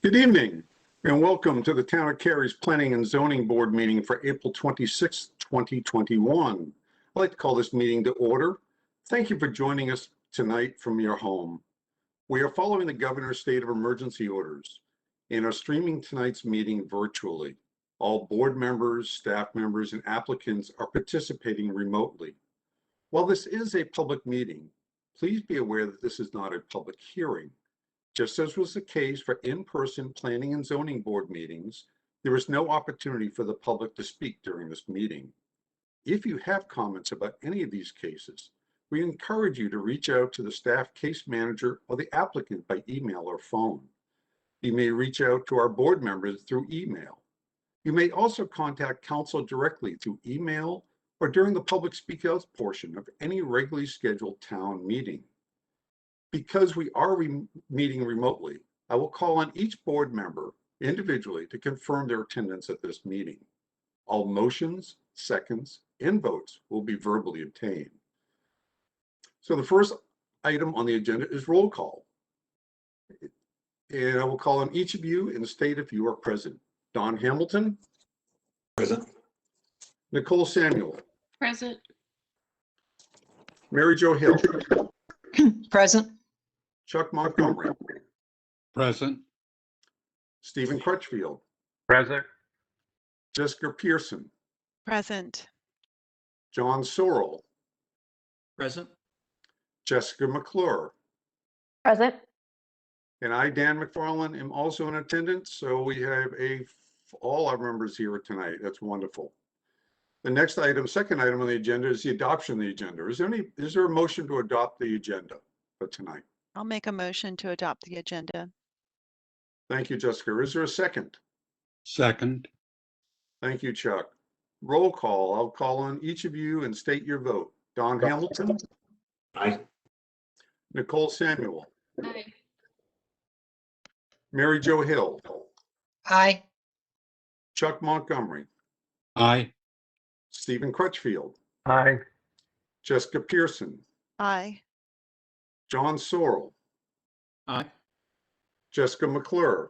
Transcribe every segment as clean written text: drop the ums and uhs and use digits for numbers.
Good evening and welcome to the Town of Cary's Planning and Zoning Board meeting for April 26, 2021. I'd like to call this meeting to order. Thank you for joining us tonight from your home. We are following the governor's state of emergency orders and are streaming tonight's meeting virtually. All board members, staff members, and applicants are participating remotely. While this is a public meeting, please be aware that this is not a public hearing. Just as was the case for in-person planning and zoning board meetings, there is no opportunity for the public to speak during this meeting. If you have comments about any of these cases, we encourage you to reach out to the staff case manager or the applicant by email or phone. You may reach out to our board members through email. You may also contact council directly through email or during the public speak out portion of any regularly scheduled town meeting. Because we are meeting remotely, I will call on each board member individually to confirm their attendance at this meeting. All motions, seconds, and votes will be verbally obtained. So the first item on the agenda is roll call. And I will call on each of you and state if you are present. Don Hamilton. Present. Nicole Samuel. Present. Mary Jo Hill. Present. Chuck Montgomery. Present. Stephen Crutchfield. Present. Jessica Pearson. Present. John Sorrell. Present. Jessica Mcclure. Present. And I, Dan McFarland, am also in attendance. So we have all our members here tonight. That's wonderful. The next item, second item on the agenda is the adoption of the agenda. Is there a motion to adopt the agenda for tonight? I'll make a motion to adopt the agenda. Thank you, Jessica. Is there a second? Second. Thank you, Chuck. Roll call. I'll call on each of you and state your vote. Don Hamilton. Aye. Nicole Samuel. Aye. Mary Jo Hill. Aye. Chuck Montgomery. Aye. Stephen Crutchfield. Aye. Jessica Pearson. Aye. John Sorrell. Aye. Jessica Mcclure.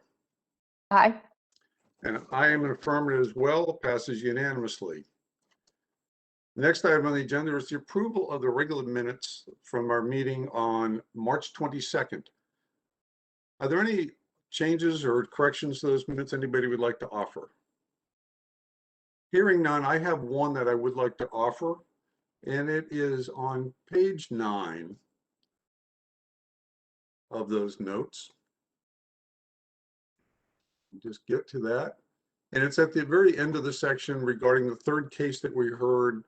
Aye. And I am an affirmative as well. Passes unanimously. The next item on the agenda is the approval of the regular minutes from our meeting on March 22nd. Are there any changes or corrections to those minutes anybody would like to offer? Hearing none, I have one that I would like to offer, and it is on page 9 of those notes. Just get to that. And it's at the very end of the section regarding the third case that we heard,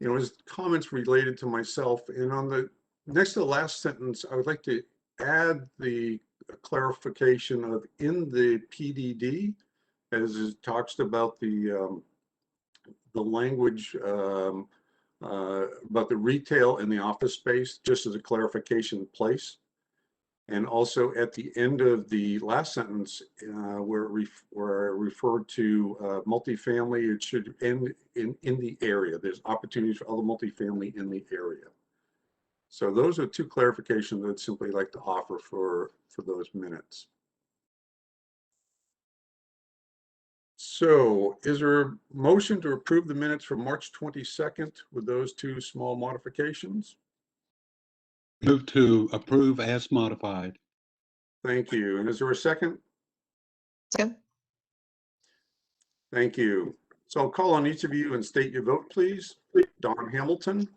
his comments related to myself. And on the next to the last sentence, I would like to add the clarification of in the PDD, as it talks about the language about the retail and the office space, just as a clarification place. And also at the end of the last sentence, where I referred to multifamily, it should end in the area. There's opportunities for other multifamily in the area. So those are two clarifications that I'd simply like to offer for those minutes. So is there a motion to approve the minutes from March 22nd with those two small modifications? Move to approve as modified. Thank you. And is there a second? Second. Thank you. So I'll call on each of you and state your vote, please. Don Hamilton.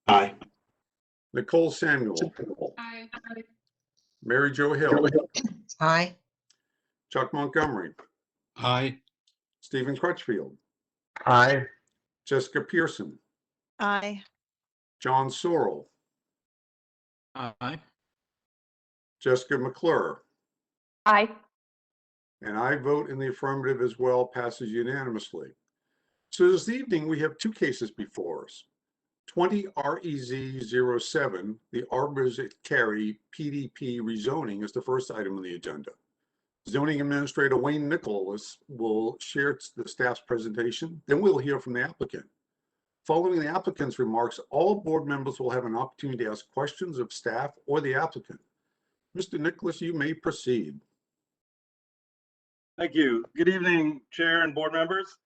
Aye. Nicole Samuel. Aye. Mary Jo Hill. Aye. Chuck Montgomery. Aye. Stephen Crutchfield. Aye. Jessica Pearson. Aye. John Sorrell. Aye. Jessica Mcclure. Aye. And I vote in the affirmative as well, passes unanimously. So this evening we have two cases before us. 20 REZ07, the Arbors at Cary PDP rezoning is the first item on the agenda. Zoning Administrator Wayne Nicholas will share the staff's presentation. Then we'll hear from the applicant. Following the applicant's remarks, all board members will have an opportunity to ask questions of staff or the applicant. Mr. Nicholas, you may proceed. Thank you. Good evening, Chair and board members.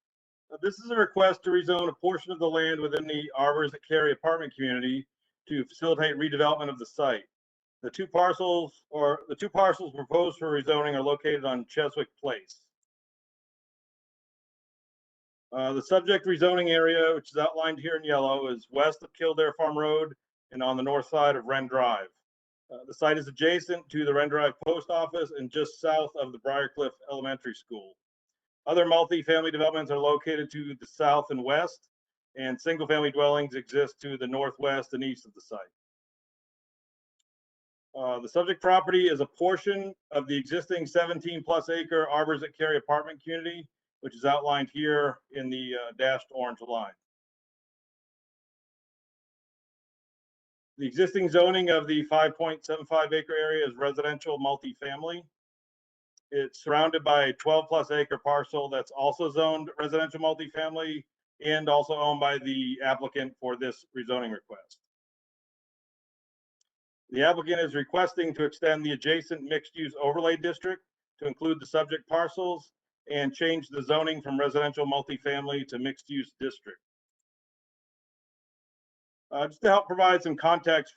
This is a request to rezone a portion of the land within the Arbors at Cary apartment community to facilitate redevelopment of the site. The two parcels proposed for rezoning are located on Cheswick Place. The subject rezoning area, which is outlined here in yellow, is west of Kildare Farm Road and on the north side of Wren Drive. The site is adjacent to the Wren Drive Post Office and just south of the Briarcliff Elementary School. Other multi-family developments are located to the south and west, and single-family dwellings exist to the northwest and east of the site. The subject property is a portion of the existing 17-plus acre Arbors at Cary apartment community, which is outlined here in the dashed orange line. The existing zoning of the 5.75 acre area is residential multifamily. It's surrounded by a 12-plus acre parcel that's also zoned residential multifamily and also owned by the applicant for this rezoning request. The applicant is requesting to extend the adjacent mixed-use overlay district to include the subject parcels and change the zoning from residential multifamily to mixed-use district. Just to help provide some context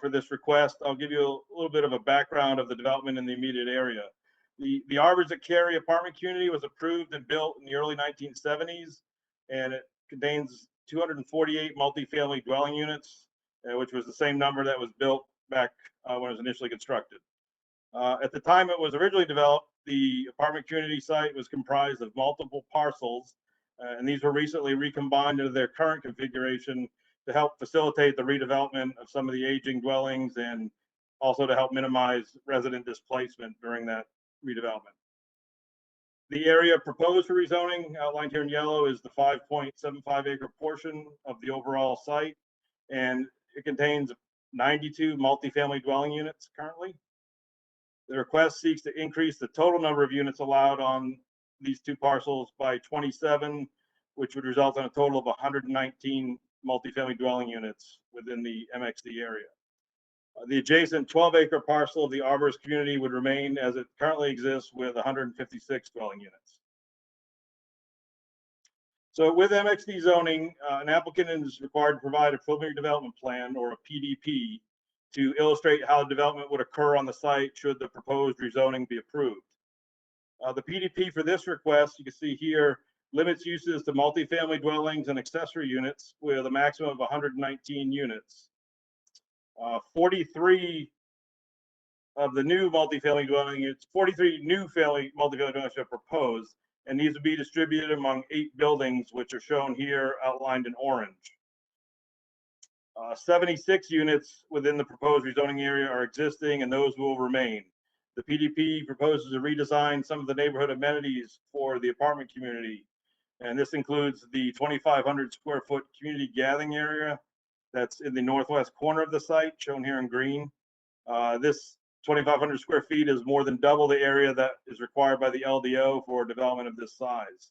for this request, I'll give you a little bit of a background of the development in the immediate area. The Arbors at Cary apartment community was approved and built in the early 1970s, and it contains 248 multifamily dwelling units, which was the same number that was built back when it was initially constructed. At the time it was originally developed, the apartment community site was comprised of multiple parcels, and these were recently recombined into their current configuration to help facilitate the redevelopment of some of the aging dwellings and also to help minimize resident displacement during that redevelopment. The area proposed for rezoning, outlined here in yellow, is the 5.75 acre portion of the overall site, and it contains 92 multifamily dwelling units currently. The request seeks to increase the total number of units allowed on these two parcels by 27, which would result in a total of 119 multifamily dwelling units within the MXD area. The adjacent 12-acre parcel of the Arbors community would remain as it currently exists with 156 dwelling units. So with MXD zoning, an applicant is required to provide a preliminary development plan, or a PDP, to illustrate how development would occur on the site should the proposed rezoning be approved. The PDP for this request, you can see here, limits uses to multifamily dwellings and accessory units with a maximum of 119 units. 43 of the new multifamily dwelling units, 43 new multifamily dwellings are proposed, and these would be distributed among 8 buildings, which are shown here outlined in orange. 76 units within the proposed rezoning area are existing, and those will remain. The PDP proposes to redesign some of the neighborhood amenities for the apartment community, and this includes the 2,500 square foot community gathering area that's in the northwest corner of the site, shown here in green. This 2,500 square feet is more than double the area that is required by the LDO for development of this size.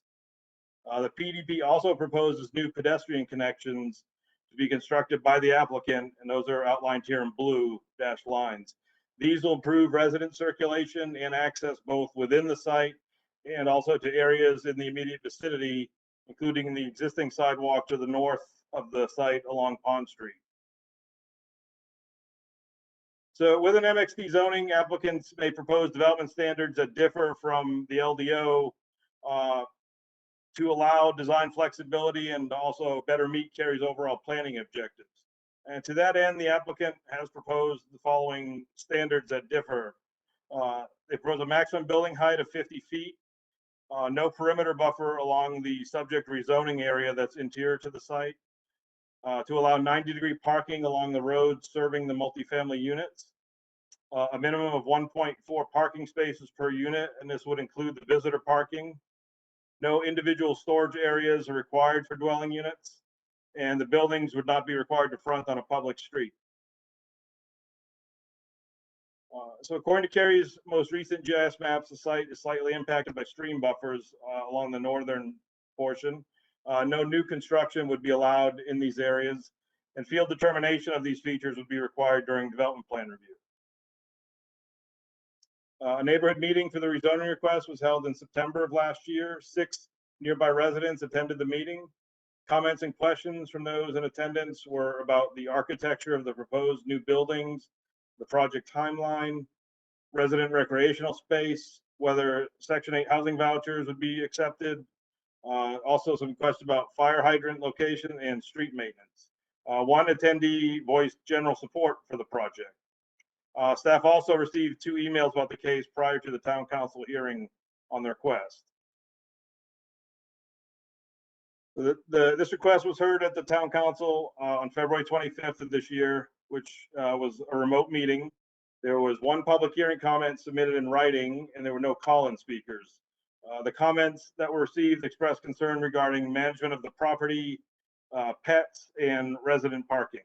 The PDP also proposes new pedestrian connections to be constructed by the applicant, and those are outlined here in blue dashed lines. These will improve resident circulation and access both within the site and also to areas in the immediate vicinity, including the existing sidewalk to the north of the site along Pond Street. So with an MXD zoning, applicants may propose development standards that differ from the LDO to allow design flexibility and also better meet Cary's overall planning objectives. And to that end, the applicant has proposed the following standards that differ. They propose a maximum building height of 50 feet, no perimeter buffer along the subject rezoning area that's interior to the site, to allow 90-degree parking along the road serving the multifamily units, a minimum of 1.4 parking spaces per unit, and this would include the visitor parking. No individual storage areas are required for dwelling units, and the buildings would not be required to front on a public street. So according to Cary's most recent GIS maps, the site is slightly impacted by stream buffers along the northern portion. No new construction would be allowed in these areas, and field determination of these features would be required during development plan review. A neighborhood meeting for the rezoning request was held in September of last year. 6 nearby residents attended the meeting. Comments and questions from those in attendance were about the architecture of the proposed new buildings, the project timeline, resident recreational space, whether Section 8 housing vouchers would be accepted. Also some questions about fire hydrant location and street maintenance. One attendee voiced general support for the project. Staff also received 2 emails about the case prior to the town council hearing on the request. This request was heard at the town council on February 25th of this year, which was a remote meeting. There was 1 public hearing comment submitted in writing, and there were no call-in speakers. The comments that were received expressed concern regarding management of the property, pets, and resident parking.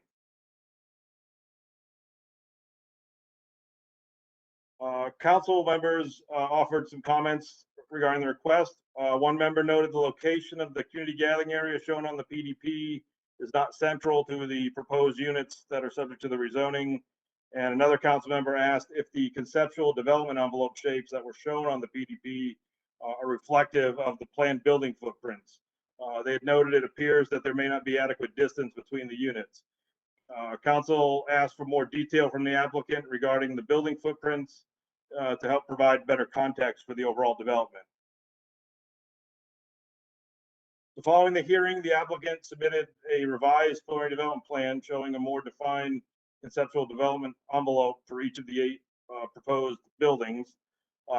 Council members offered some comments regarding the request. One member noted the location of the community gathering area shown on the PDP is not central to the proposed units that are subject to the rezoning. And another council member asked if the conceptual development envelope shapes that were shown on the PDP are reflective of the planned building footprints. They had noted it appears that there may not be adequate distance between the units. Council asked for more detail from the applicant regarding the building footprints to help provide better context for the overall development. So following the hearing, the applicant submitted a revised preliminary development plan showing a more defined conceptual development envelope for each of the 8 proposed buildings.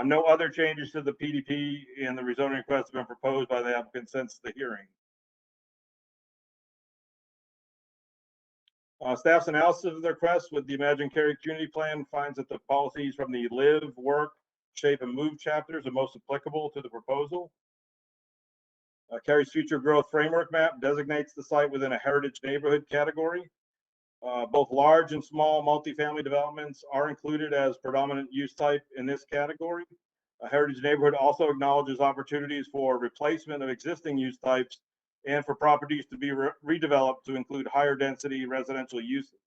No other changes to the PDP and the rezoning request have been proposed by the applicant since the hearing. Staff's analysis of the request with the Imagine Cary Community Plan finds that the policies from the Live, Work, Shape, and Move chapters are most applicable to the proposal. Cary's Future Growth Framework Map designates the site within a heritage neighborhood category. Both large and small multifamily developments are included as predominant use type in this category. A heritage neighborhood also acknowledges opportunities for replacement of existing use types and for properties to be redeveloped to include higher density residential uses.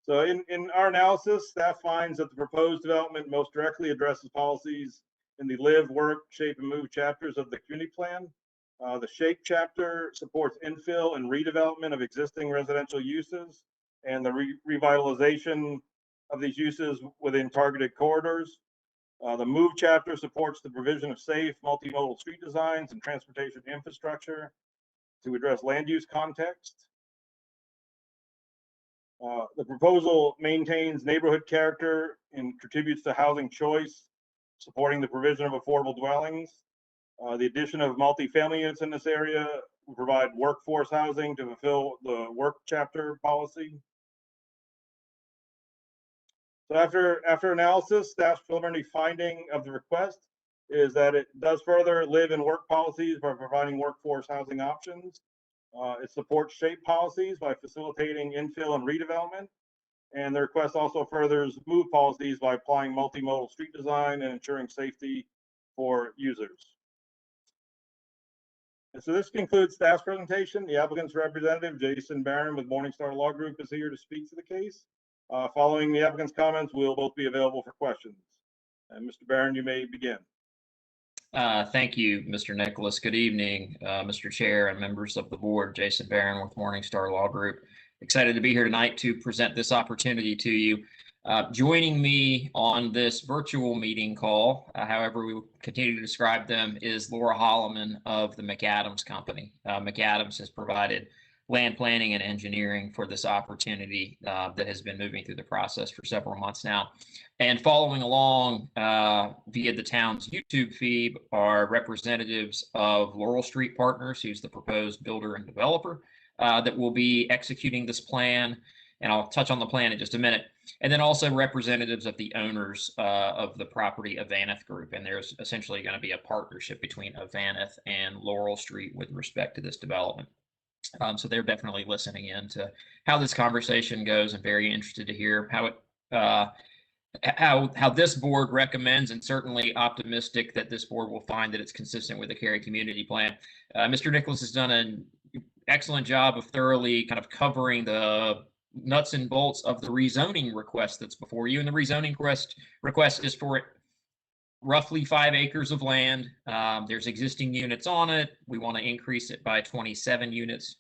So in our analysis, staff finds that the proposed development most directly addresses policies in the Live, Work, Shape, and Move chapters of the community plan. The Shape chapter supports infill and redevelopment of existing residential uses and the revitalization of these uses within targeted corridors. The Move chapter supports the provision of safe multimodal street designs and transportation infrastructure to address land use context. The proposal maintains neighborhood character and contributes to housing choice, supporting the provision of affordable dwellings. The addition of multifamily units in this area will provide workforce housing to fulfill the work chapter policy. So after analysis, staff's preliminary finding of the request is that it does further live and work policies by providing workforce housing options. It supports shape policies by facilitating infill and redevelopment. And the request also furthers move policies by applying multimodal street design and ensuring safety for users. And so this concludes staff's presentation. The applicant's representative, Jason Barron with Morningstar Law Group, is here to speak to the case. Following the applicant's comments, we'll both be available for questions. And Mr. Barron, you may begin. Thank you, Mr. Nicholas. Good evening, Mr. Chair and members of the board. Jason Barron with Morningstar Law Group. Excited to be here tonight to present this opportunity to you. Joining me on this virtual meeting call, however we will continue to describe them, is Laura Holloman of the McAdams Company. McAdams has provided land planning and engineering for this opportunity that has been moving through the process for several months now. And following along via the town's YouTube feed are representatives of Laurel Street Partners, who's the proposed builder and developer that will be executing this plan. And I'll touch on the plan in just a minute. And then also representatives of the owners of the property, Avaneth Group. And there's essentially going to be a partnership between Avaneth and Laurel Street with respect to this development. So they're definitely listening in to how this conversation goes and very interested to hear how it how this board recommends, and certainly optimistic that this board will find that it's consistent with the Cary Community Plan. Mr. Nicholas has done an excellent job of thoroughly kind of covering the nuts and bolts of the rezoning request that's before you. And the rezoning request is for roughly 5 acres of land. There's existing units on it. We want to increase it by 27 units.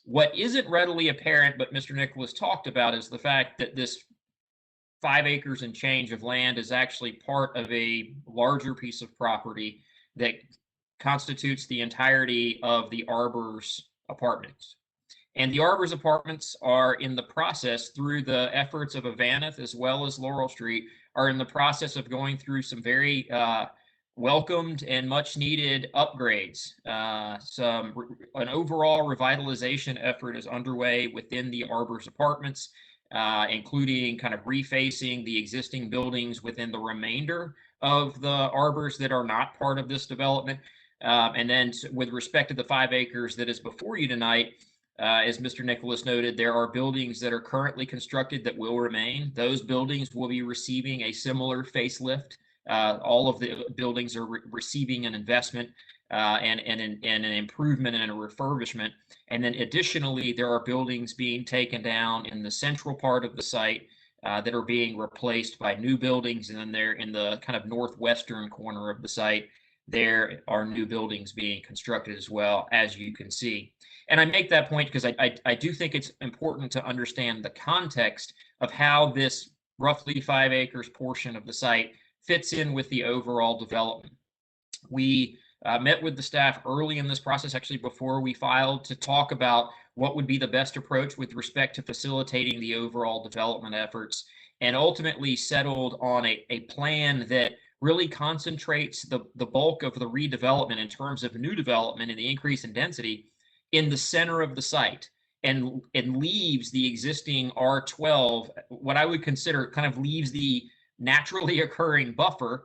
What isn't readily apparent, but Mr. Nicholas talked about, is the fact that this 5 acres and change of land is actually part of a larger piece of property that constitutes the entirety of the Arbor's apartments. And the Arbor's apartments are in the process, through the efforts of Avaneth as well as Laurel Street, are in the process of going through some very welcomed and much needed upgrades. An overall revitalization effort is underway within the Arbor's apartments, including kind of refacing the existing buildings within the remainder of the Arbors that are not part of this development. And then with respect to the 5 acres that is before you tonight, as Mr. Nicholas noted, there are buildings that are currently constructed that will remain. Those buildings will be receiving a similar facelift. All of the buildings are receiving an investment and an improvement and a refurbishment. And then additionally, there are buildings being taken down in the central part of the site that are being replaced by new buildings. And then they're in the kind of northwestern corner of the site. There are new buildings being constructed as well, as you can see. And I make that point because I do think it's important to understand the context of how this roughly 5 acres portion of the site fits in with the overall development. We met with the staff early in this process, actually before we filed, to talk about what would be the best approach with respect to facilitating the overall development efforts, and ultimately settled on a plan that really concentrates the bulk of the redevelopment in terms of new development and the increase in density in the center of the site, and leaves the existing R12, what I would consider kind of leaves the naturally occurring buffer,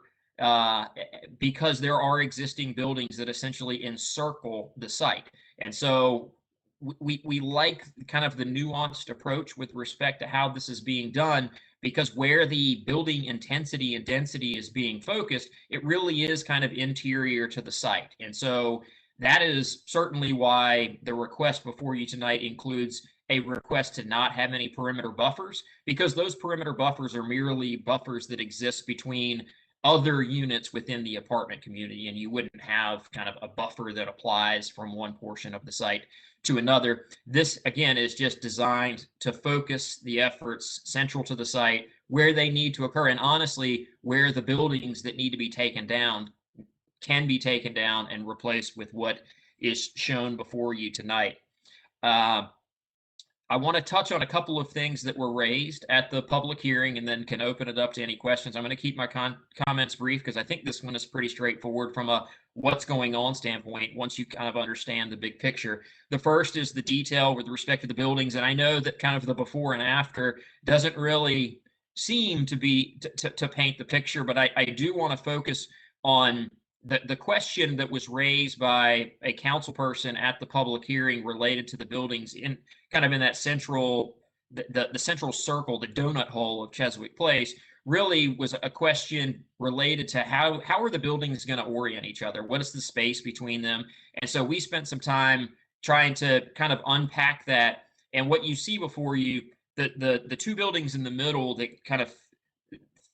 because there are existing buildings that essentially encircle the site. And so we like kind of the nuanced approach with respect to how this is being done, because where the building intensity and density is being focused, it really is kind of interior to the site. And so that is certainly why the request before you tonight includes a request to not have any perimeter buffers, because those perimeter buffers are merely buffers that exist between other units within the apartment community, and you wouldn't have kind of a buffer that applies from one portion of the site to another. This, again, is just designed to focus the efforts central to the site where they need to occur, and honestly, where the buildings that need to be taken down can be taken down and replaced with what is shown before you tonight. I want to touch on a couple of things that were raised at the public hearing, and then can open it up to any questions. I'm going to keep my comments brief because I think this one is pretty straightforward from a what's going on standpoint once you kind of understand the big picture. The first is the detail with respect to the buildings, and I know that kind of the before and after doesn't really seem to be to paint the picture, but I do want to focus on the question that was raised by a council person at the public hearing related to the buildings in kind of in that central, the central circle, the donut hole of Cheswick Place, really was a question related to how are the buildings going to orient each other? What is the space between them? And so we spent some time trying to kind of unpack that. And what you see before you, the two buildings in the middle that kind of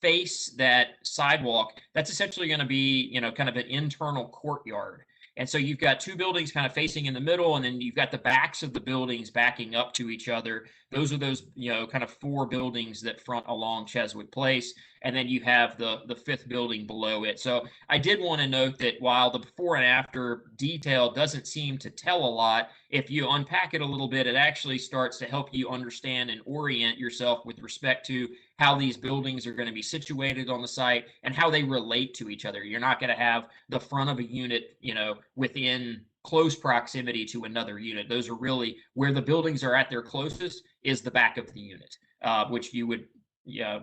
face that sidewalk, that's essentially going to be, you know, kind of an internal courtyard. And so you've got two buildings kind of facing in the middle, and then you've got the backs of the buildings backing up to each other. Those are those, you know, kind of four buildings that front along Cheswick Place. And then you have the fifth building below it. So I did want to note that while the before and after detail doesn't seem to tell a lot, if you unpack it a little bit, it actually starts to help you understand and orient yourself with respect to how these buildings are going to be situated on the site and how they relate to each other. You're not going to have the front of a unit, you know, within close proximity to another unit. Those are really where the buildings are at their closest is the back of the unit, which you would,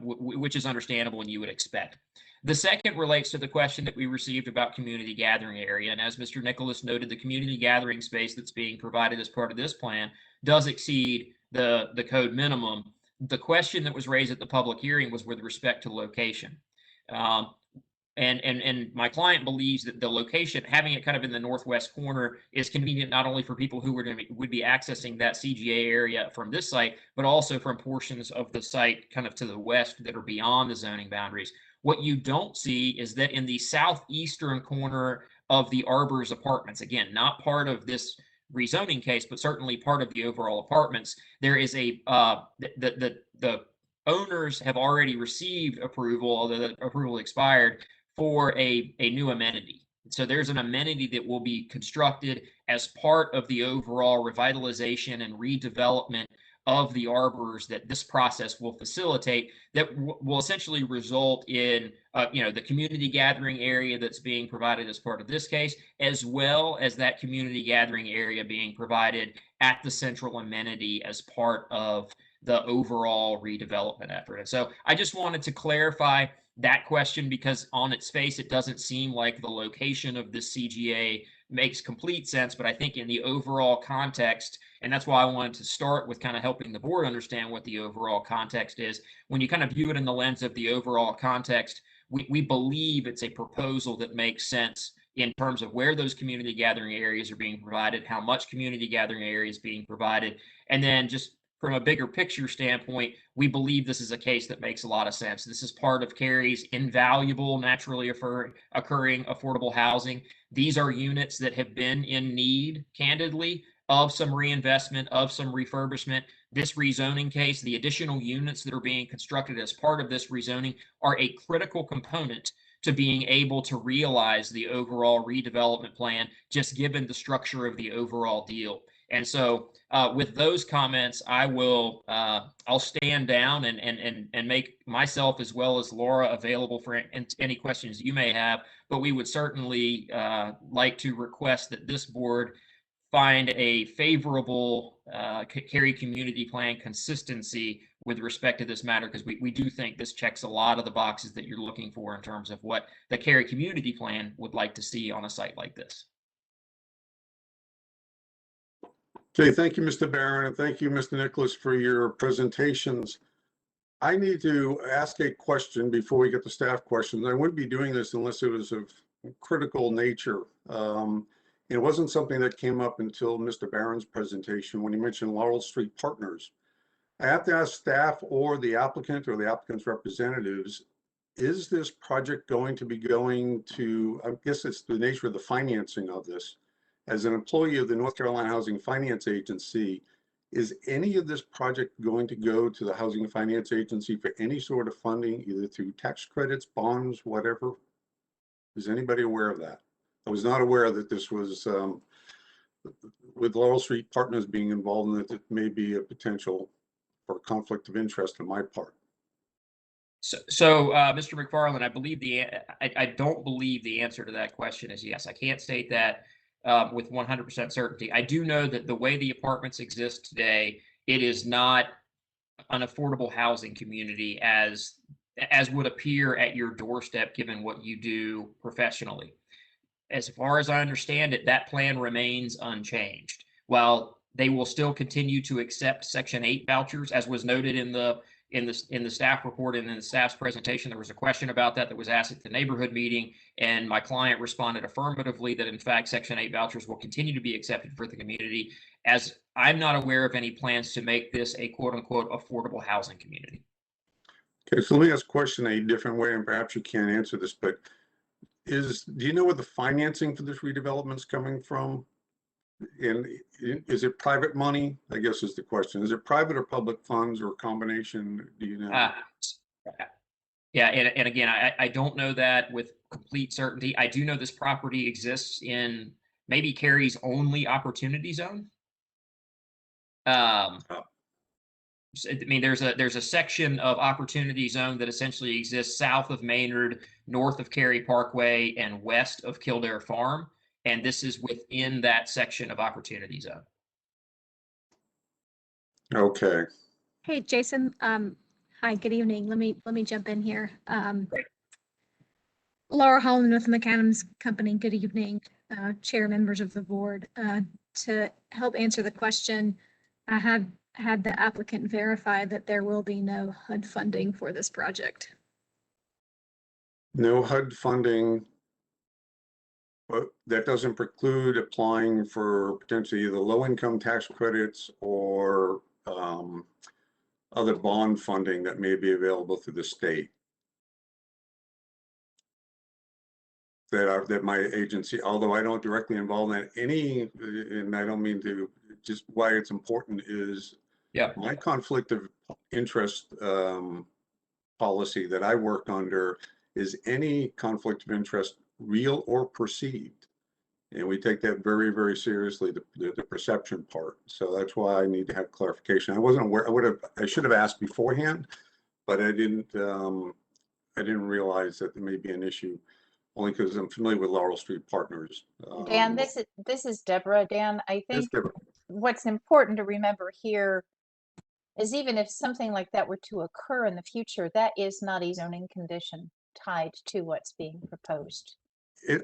which is understandable and you would expect. The second relates to the question that we received about community gathering area. And as Mr. Nicholas noted, the community gathering space that's being provided as part of this plan does exceed the code minimum. The question that was raised at the public hearing was with respect to location. And my client believes that the location, having it kind of in the northwest corner, is convenient not only for people who would be accessing that CGA area from this site, but also from portions of the site kind of to the west that are beyond the zoning boundaries. What you don't see is that in the southeastern corner of the Arbor's apartments, again, not part of this rezoning case, but certainly part of the overall apartments, there is a the owners have already received approval, although the approval expired, for a new amenity. So there's an amenity that will be constructed as part of the overall revitalization and redevelopment of the arbors that this process will facilitate, that will essentially result in the community gathering area that's being provided as part of this case, as well as that community gathering area being provided at the central amenity as part of the overall redevelopment effort. And so I just wanted to clarify that question, because on its face, it doesn't seem like the location of this CGA makes complete sense. But I think in the overall context, and that's why I wanted to start with kind of helping the board understand what the overall context is. When you kind of view it in the lens of the overall context, we believe it's a proposal that makes sense in terms of where those community gathering areas are being provided, how much community gathering area is being provided, and then just from a bigger picture standpoint, we believe this is a case that makes a lot of sense. This is part of Cary's invaluable, naturally occurring affordable housing. These are units that have been in need, candidly, of some reinvestment, of some refurbishment. This rezoning case, the additional units that are being constructed as part of this rezoning are a critical component to being able to realize the overall redevelopment plan, just given the structure of the overall deal. And so with those comments, I'll stand down and make myself as well as Laura available for any questions you may have. But we would certainly like to request that this board find a favorable Cary community plan consistency with respect to this matter, because we do think this checks a lot of the boxes that you're looking for in terms of what the Cary community plan would like to see on a site like this. Okay, thank you, Mr. Barron, and thank you, Mr. Nicholas, for your presentations. I need to ask a question before we get to staff questions. I wouldn't be doing this unless it was of critical nature. It wasn't something that came up until Mr. Barron's presentation when he mentioned Laurel Street Partners. I have to ask staff or the applicant or the applicant's representatives, is this project going to be going to, I guess it's the nature of the financing of this. As an employee of the North Carolina Housing Finance Agency, is any of this project going to go to the Housing Finance Agency for any sort of funding, either through tax credits, bonds, whatever? Is anybody aware of that? I was not aware that this was, with Laurel Street Partners being involved in it, it may be a potential for conflict of interest on my part. So Mr. McFarland, I don't believe the answer to that question is yes. I can't state that with 100% certainty. I do know that the way the apartments exist today, it is not an affordable housing community as would appear at your doorstep, given what you do professionally. As far as I understand it, that plan remains unchanged. While they will still continue to accept Section 8 vouchers, as was noted in the staff report and in the staff's presentation, there was a question about that was asked at the neighborhood meeting, and my client responded affirmatively that in fact Section 8 vouchers will continue to be accepted for the community, as I'm not aware of any plans to make this a quote unquote affordable housing community. Okay, so let me ask a question a different way, and perhaps you can't answer this, but do you know where the financing for this redevelopment is coming from? And is it private money? I guess is the question. Is it private or public funds or a combination? Do you know? Yeah, and again, I don't know that with complete certainty. I do know this property exists in maybe Cary's only opportunity zone. I mean, there's a section of opportunity zone that essentially exists south of Maynard, north of Cary Parkway, and west of Kildare Farm. And this is within that section of opportunity zone. Okay. Hey, Jason. Hi, good evening. Let me jump in here. Laura Holland with McAdams Company. Good evening, chair, members of the board. To help answer the question, I have had the applicant verify that there will be no HUD funding for this project. No HUD funding. But that doesn't preclude applying for potentially either low-income tax credits or other bond funding that may be available through the state. That my agency, although I don't directly involve in any, and I don't mean to, just why it's important is Yeah. my conflict of interest policy that I work under is any conflict of interest, real or perceived. And we take that very, very seriously, the perception part. So that's why I need to have clarification. I wasn't aware, I should have asked beforehand, but I didn't realize that there may be an issue, only because I'm familiar with Laurel Street Partners. Dan, this is Deborah. Dan, I think what's important to remember here is even if something like that were to occur in the future, that is not a zoning condition tied to what's being proposed.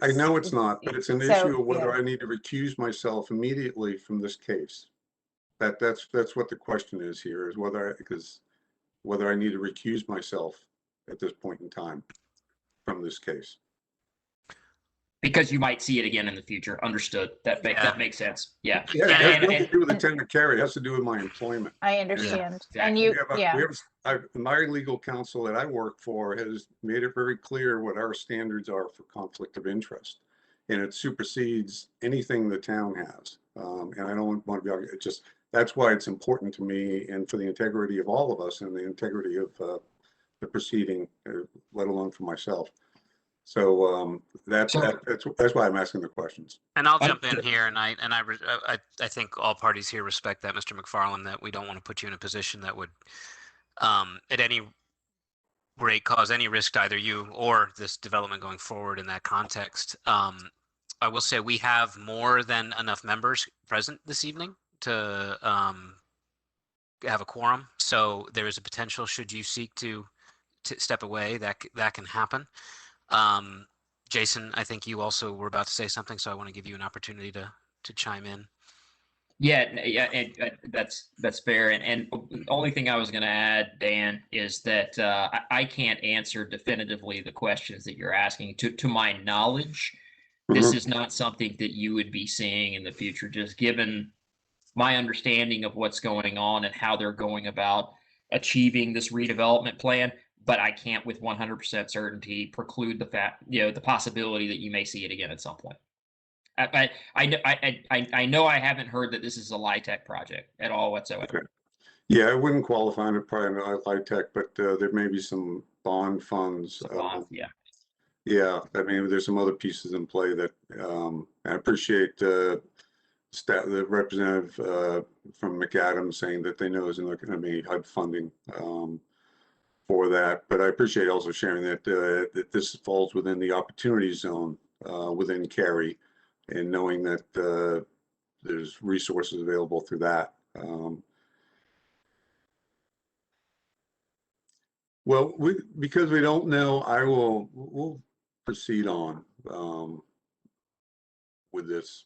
I know it's not, but it's an So, issue of whether yeah. I need to recuse myself immediately from this case. That's what the question is here, is whether I need to recuse myself at this point in time from this case. Because you might see it again in the future. Understood. That makes sense. Yeah. Yeah, it has nothing to do with the tenant Cary. It has to do with my employment. I understand. Yeah, And My legal counsel that I work for has made it very clear what our standards are for conflict of interest. And it supersedes anything the town has. And I don't want to be, that's why it's important to me and for the integrity of all of us and the integrity of the proceeding, let alone for myself. So that's why I'm asking the questions. And I'll jump in here, and I think all parties here respect that, Mr. McFarland, that we don't want to put you in a position that would, at any rate, cause any risk to either you or this development going forward in that context. I will say we have more than enough members present this evening to have a quorum. So there is a potential, should you seek to step away, that can happen. Jason, I think you also were about to say something, so I want to give you an opportunity to chime in. Yeah, and that's fair. And the only thing I was going to add, Dan, is that I can't answer definitively the questions that you're asking. To my knowledge, this is not something that you would be seeing in the future, just given my understanding of what's going on and how they're going about achieving this redevelopment plan. But I can't with 100% certainty preclude the fact, the possibility that you may see it again at some point. I know I haven't heard that this is a LIHTC project at all whatsoever. Okay. Yeah, I wouldn't qualify under probably LIHTC, but there may be some bond funds. Yeah. Yeah, I mean, there's some other pieces in play that I appreciate the representative from McAdams saying that they know isn't going to be HUD funding for that, but I appreciate also sharing that that this falls within the opportunity zone within Cary, and knowing that there's resources available through that. Well, because we don't know, we'll proceed on with this.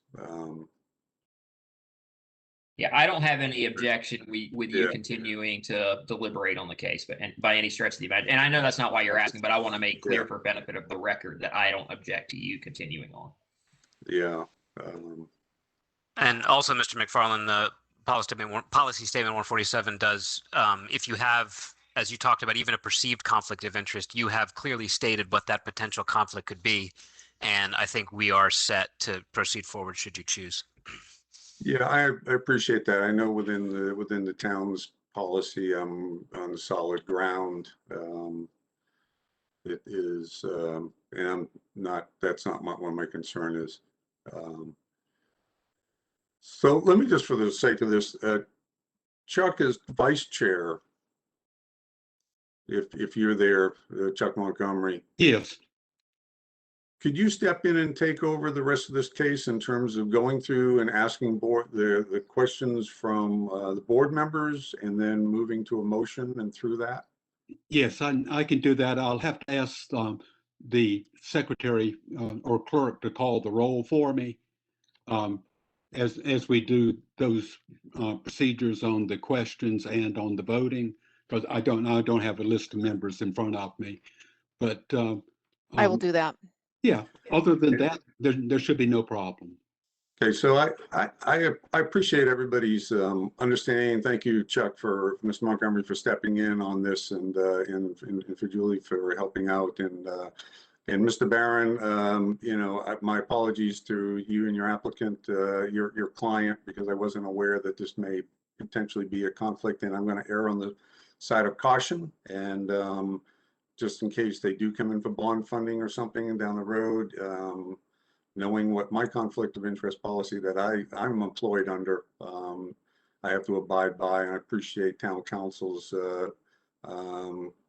Yeah, I don't have any objection with you Yeah. continuing to deliberate on the case, but by any stretch of the imagination. And I know that's not why you're asking, but I want to make clear for benefit of the record that I don't object to you continuing on. Yeah. And also, Mr. McFarland, the policy statement 147 does, if you have, as you talked about, even a perceived conflict of interest, you have clearly stated what that potential conflict could be. And I think we are set to proceed forward should you choose. Yeah, I appreciate that. I know within the town's policy, I'm on solid ground. It is, and I'm not. That's not what my concern is. So let me just, for the sake of this, Chuck is vice chair. If you're there, Chuck Montgomery. Yes. Could you step in and take over the rest of this case in terms of going through and asking the questions from the board members and then moving to a motion and through that? Yes, I can do that. I'll have to ask the secretary or clerk to call the roll for me as we do those procedures on the questions and on the voting, because I don't have a list of members in front of me. But I will do that. Yeah, other than that, there should be no problem. Okay, so I appreciate everybody's understanding. Thank you, Chuck, for Ms. Montgomery for stepping in on this, and for Julie for helping out, and Mr. Barron, you know, my apologies to you and your applicant, your client, because I wasn't aware that this may potentially be a conflict, and I'm going to err on the side of caution, and just in case they do come in for bond funding or something down the road. Knowing what my conflict of interest policy that I'm employed under, I have to abide by, and I appreciate town council's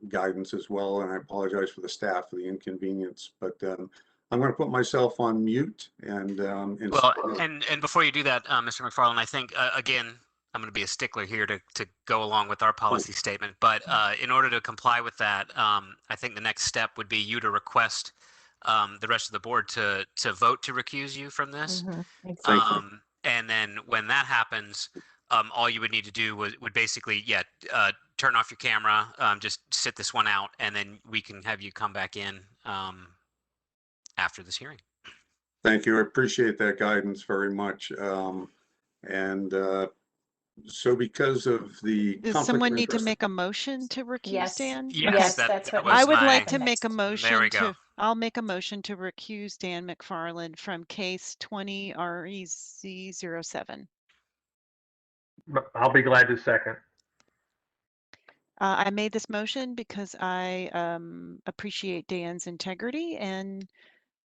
guidance as well. And I apologize for the staff for the inconvenience, but I'm going to put myself on mute and Well, and before you do that, Mr. McFarland, I think, again, I'm going to be a stickler here to go along with our policy statement. But in order to comply with that, I think the next step would be you to request the rest of the board to vote to recuse you from this. Exactly. And then when that happens, all you would need to do would basically, turn off your camera, just sit this one out, and then we can have you come back in after this hearing. Thank you. I appreciate that guidance very much. So because of the Does conflict someone of need to interest- make a motion to recuse Yes. Dan? Yes, that that's what was I would my- like to make a Next. motion There we go. I'll make a motion to recuse Dan McFarland from case 20 REZ07. I'll be glad to second. I made this motion because I appreciate Dan's integrity, and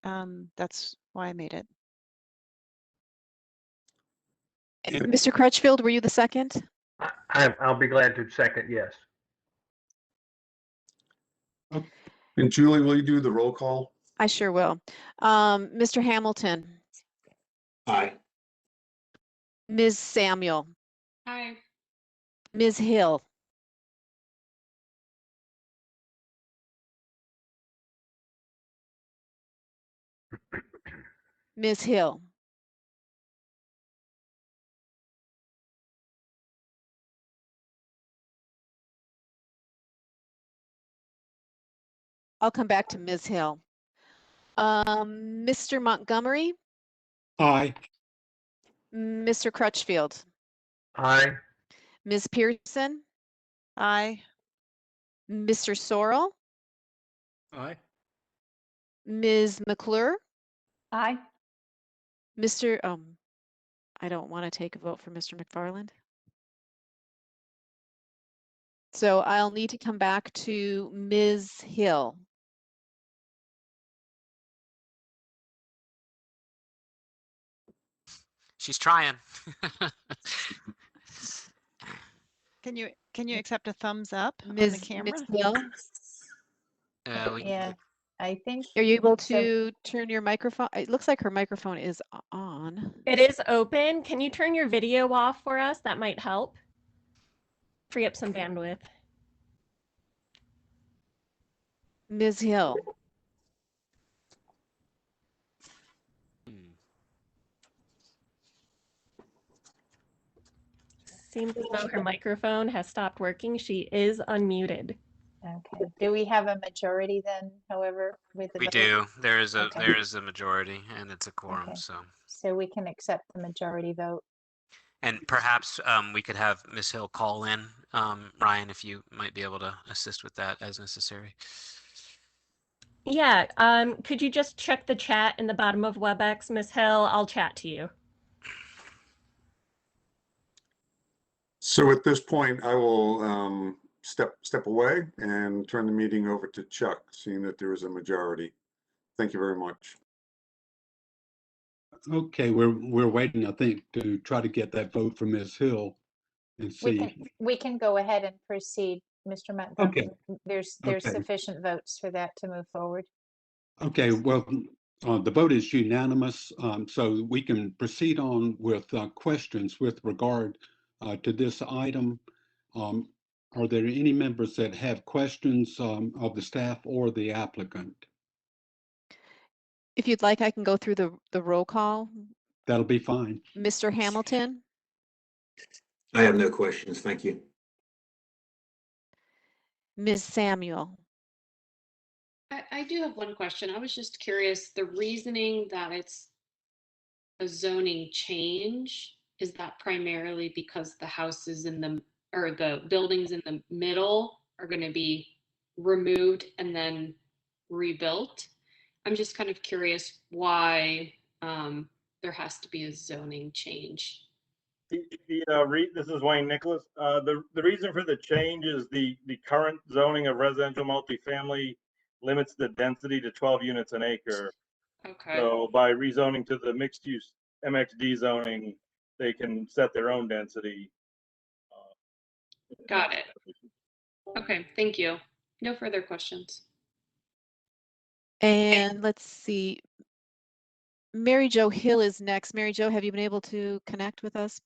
that's why I made it. Mr. Crutchfield, were you the second? I'll be glad to second, yes. And Julie, will you do the roll call? I sure will. Mr. Hamilton, Aye. Ms. Samuel, Aye. Ms. Hill, Ms. Hill, I'll come back to Ms. Hill. Mr. Montgomery, Aye. Mr. Crutchfield, Aye. Ms. Pearson, Aye. Mr. Sorrell, Aye. Ms. Mcclure, Aye. Mr. I don't want to take a vote for Mr. McFarland. So I'll need to come back to Ms. Hill. She's trying. Can you accept a thumbs up on the Ms. camera? Hill, Yeah, I think. are you able So- to turn your microphone? It looks like her microphone is on. It is open. Can you turn your video off for us? That might help. Free up some bandwidth. Ms. Hill, Seems as though her microphone has stopped working. She is unmuted. Okay. Do we have a majority then, however, with the We vote? do. There is Okay. a majority, and it's a quorum. Okay. So, So we can accept the majority vote. and perhaps we could have Ms. Hill call in, Ryan, if you might be able to assist with that as necessary. Yeah, could you just check the chat in the bottom of WebEx, Ms. Hill? I'll chat to you. So at this point, I will step away and turn the meeting over to Chuck, seeing that there is a majority. Thank you very much. Okay, we're waiting, I think, to try to get that vote from Ms. Hill and see. We can go ahead and proceed, Mr. Montgomery. There's Okay. sufficient votes for that to move forward. Okay, well, the vote is unanimous, so we can proceed on with questions with regard to this item. Are there any members that have questions of the staff or the applicant? if you'd like, I can go through the roll call. That'll be fine. Mr. Hamilton, I have no questions. Thank you. Ms. Samuel, I do have one question. I was just curious, the reasoning that it's a zoning change, is that primarily because the houses in the, or the buildings in the middle are going to be removed and then rebuilt? I'm just kind of curious why there has to be a zoning change. This is Wayne Nicholas. The reason for the change is the current zoning of residential multifamily limits the density to 12 units an acre. Okay. So by rezoning to the mixed use MXD zoning, they can set their own density. Got it. Okay, thank you. No further questions. And let's see. Mary Jo Hill is next. Mary Jo, have you been able to connect with us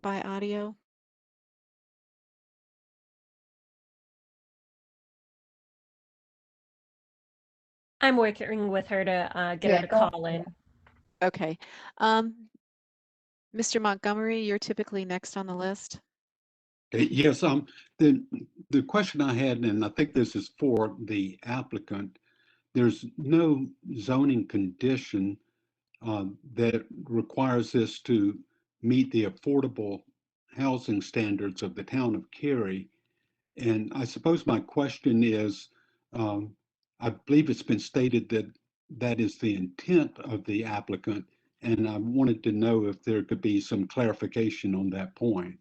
by audio? I'm working with her to get her to call in. Okay. Mr. Montgomery, you're typically next on the list. Yes, the question I had, and I think this is for the applicant, there's no zoning condition that requires this to meet the affordable housing standards of the town of Cary. And I suppose my question is, I believe it's been stated that that is the intent of the applicant, and I wanted to know if there could be some clarification on that point.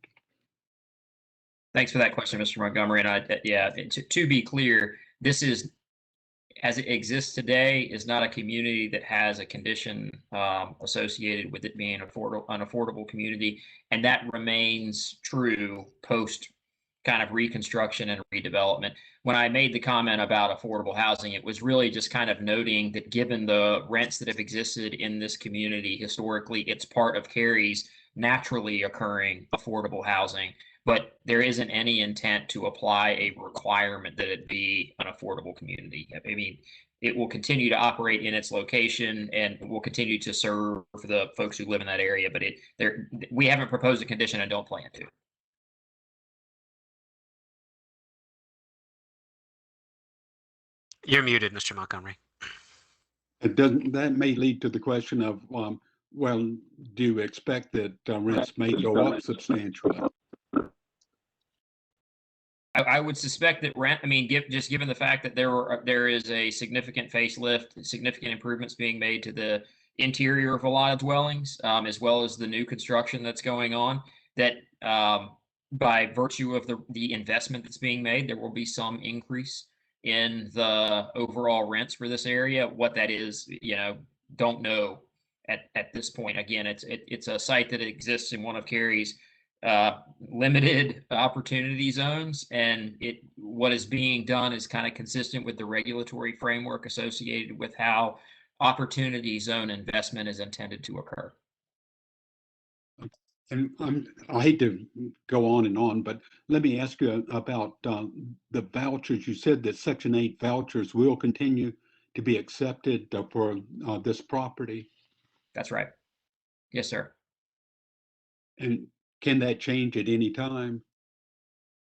Thanks for that question, Mr. Montgomery. And yeah, to be clear, this is, as it exists today, is not a community that has a condition associated with it being an affordable community. And that remains true post kind of reconstruction and redevelopment. When I made the comment about affordable housing, it was really just kind of noting that given the rents that have existed in this community historically, it's part of Cary's naturally occurring affordable housing. But there isn't any intent to apply a requirement that it be an affordable community. I mean, it will continue to operate in its location and will continue to serve for the folks who live in that area. But we haven't proposed a condition and don't plan to. You're muted, Mr. Montgomery. That may lead to the question of, well, do you expect that rents may go up substantially? I would suspect that rent, I mean, given the fact that there is a significant facelift, significant improvements being made to the interior of a lot of dwellings, as well as the new construction that's going on, that by virtue of the investment that's being made, there will be some increase in the overall rents for this area. What that is, don't know at this point. Again, it's a site that exists in one of Cary's limited opportunity zones, and what is being done is kind of consistent with the regulatory framework associated with how opportunity zone investment is intended to occur. And I hate to go on, but let me ask you about the vouchers. You said that Section 8 vouchers will continue to be accepted for this property. That's right. Yes, sir. And can that change at any time?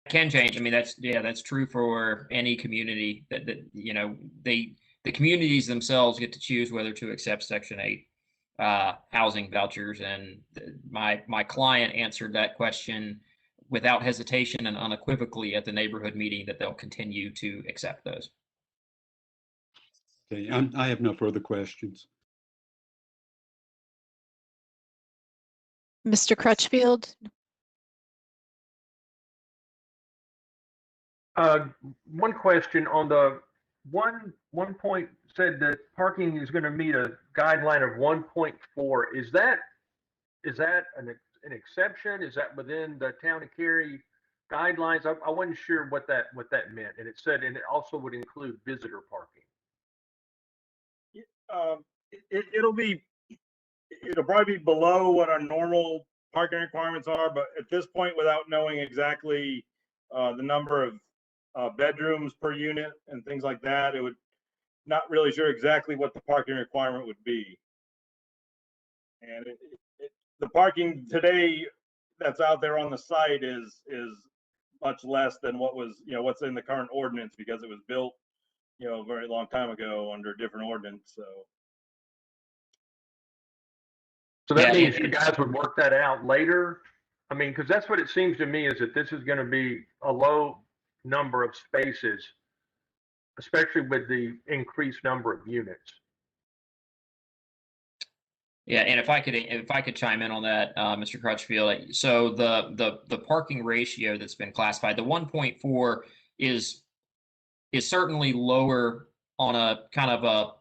It can change. I mean, that's true for any community that the communities themselves get to choose whether to accept Section 8 housing vouchers. And my client answered that question without hesitation and unequivocally at the neighborhood meeting that they'll continue to accept those. Okay, I have no further questions. Mr. Crutchfield? One question on the one point said that parking is going to meet a guideline of 1.4. Is that an exception? Is that within the town of Cary guidelines? I wasn't sure what that meant, and it said, and it also would include visitor parking. It'll probably be below what our normal parking requirements are, but at this point, without knowing exactly the number of bedrooms per unit and things like that, it would not really sure exactly what the parking requirement would be. And the parking today that's out there on the site is much less than what was, what's in the current ordinance, because it was built a very long time ago under a different ordinance. So that Yeah, means you guys would work that out later? I mean, because that's what it seems to me, is that this is going to be a low number of spaces, especially with the increased number of units. Yeah, and if I could chime in on that, Mr. Crutchfield. So the parking ratio that's been classified, the 1.4 is certainly lower on a kind of a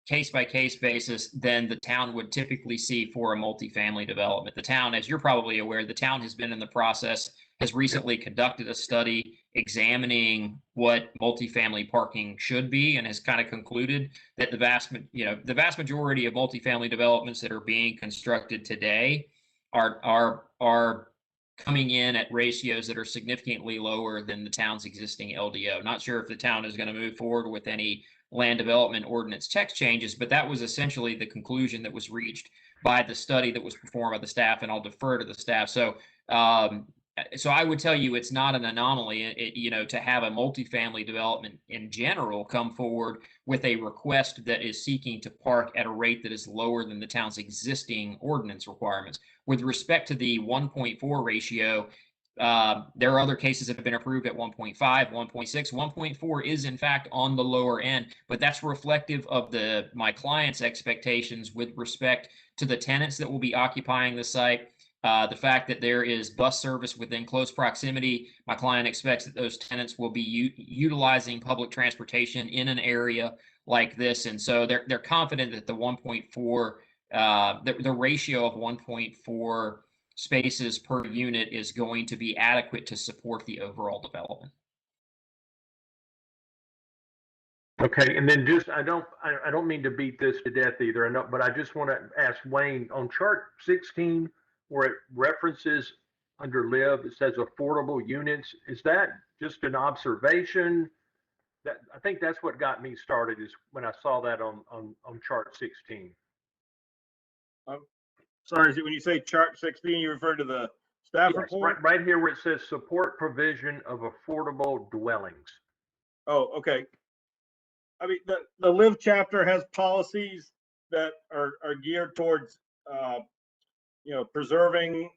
case-by-case basis than the town would typically see for a multifamily development. The town, as you're probably aware, the town has been in the process, has recently conducted a study examining what multifamily parking should be, and has kind of concluded that the vast majority of multifamily developments that are being constructed today are coming in at ratios that are significantly lower than the town's existing LDO. Not sure if the town is going to move forward with any land development ordinance text changes, but that was essentially the conclusion that was reached by the study that was performed by the staff, and I'll defer to the staff. So I would tell you it's not an anomaly, to have a multifamily development in general come forward with a request that is seeking to park at a rate that is lower than the town's existing ordinance requirements. With respect to the 1.4 ratio, there are other cases that have been approved at 1.5, 1.6. 1.4 is in fact on the lower end, but that's reflective of my client's expectations with respect to the tenants that will be occupying the site. The fact that there is bus service within close proximity, my client expects that those tenants will be utilizing public transportation in an area like this, and so they're confident that the 1.4, the ratio of 1.4 spaces per unit is going to be adequate to support the overall development. Okay, and then I don't mean to beat this to death either, but I just want to ask Wayne, on chart 16, where it references under live, it says affordable units. Is that just an observation? That I think that's what got me started, is when I saw that on chart 16. Sorry, when you say chart 16, you refer to the staff report? Right here where it says support provision of affordable dwellings. Oh, okay. I mean, the live chapter has policies that are geared towards, preserving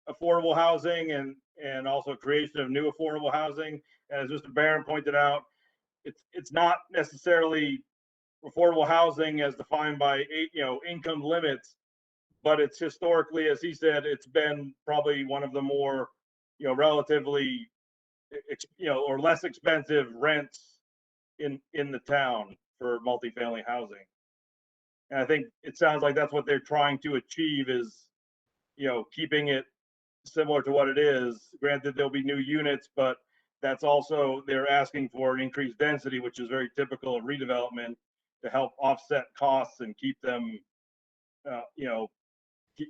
affordable housing and also creation of new affordable housing. And as Mr. Barron pointed out, it's not necessarily affordable housing as defined by income limits, but it's historically, as he said, it's been probably one of the more, relatively, or less expensive rents in the town for multifamily housing. And I think it sounds like that's what they're trying to achieve, is, keeping it similar to what it is. Granted, there'll be new units, but that's also, they're asking for an increased density, which is very typical of redevelopment, to help offset costs and keep them,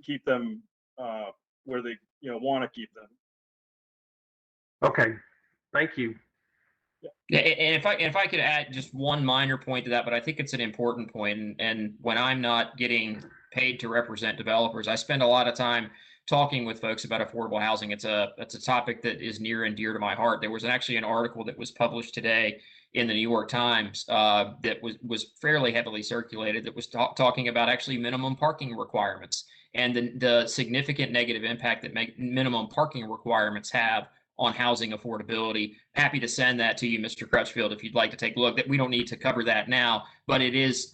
keep them where they want to keep them. Okay, thank you. Yeah, and if I could add just one minor point to that, but I think it's an important point. And when I'm not getting paid to represent developers, I spend a lot of time talking with folks about affordable housing. It's a topic that is near and dear to my heart. There was actually an article that was published today in the New York Times that was fairly heavily circulated, that was talking about actually minimum parking requirements and the significant negative impact that minimum parking requirements have on housing affordability. Happy to send that to you, Mr. Crutchfield, if you'd like to take a look. That we don't need to cover that now, but it is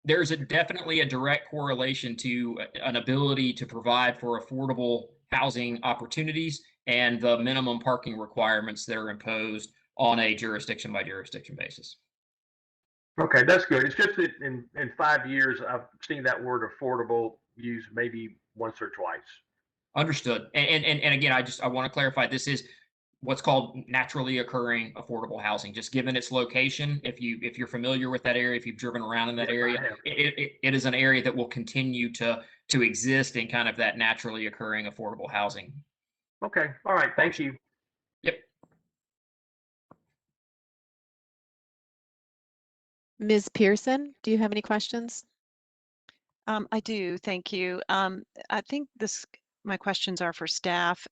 there's definitely a direct correlation to an ability to provide for affordable housing opportunities and the minimum parking requirements that are imposed on a jurisdiction by jurisdiction basis. Okay, that's good. It's just that in 5 years, I've seen that word affordable used maybe once or twice. Understood. And again, I want to clarify, this is what's called naturally occurring affordable housing. Just given its location, if you're familiar with that area, if you've driven around in that area, it is an area that will continue to exist in kind of that naturally occurring affordable housing. Okay. All right. Thank you. Yep. Ms. Pearson, do you have any questions? I do, thank you. I think my questions are for staff.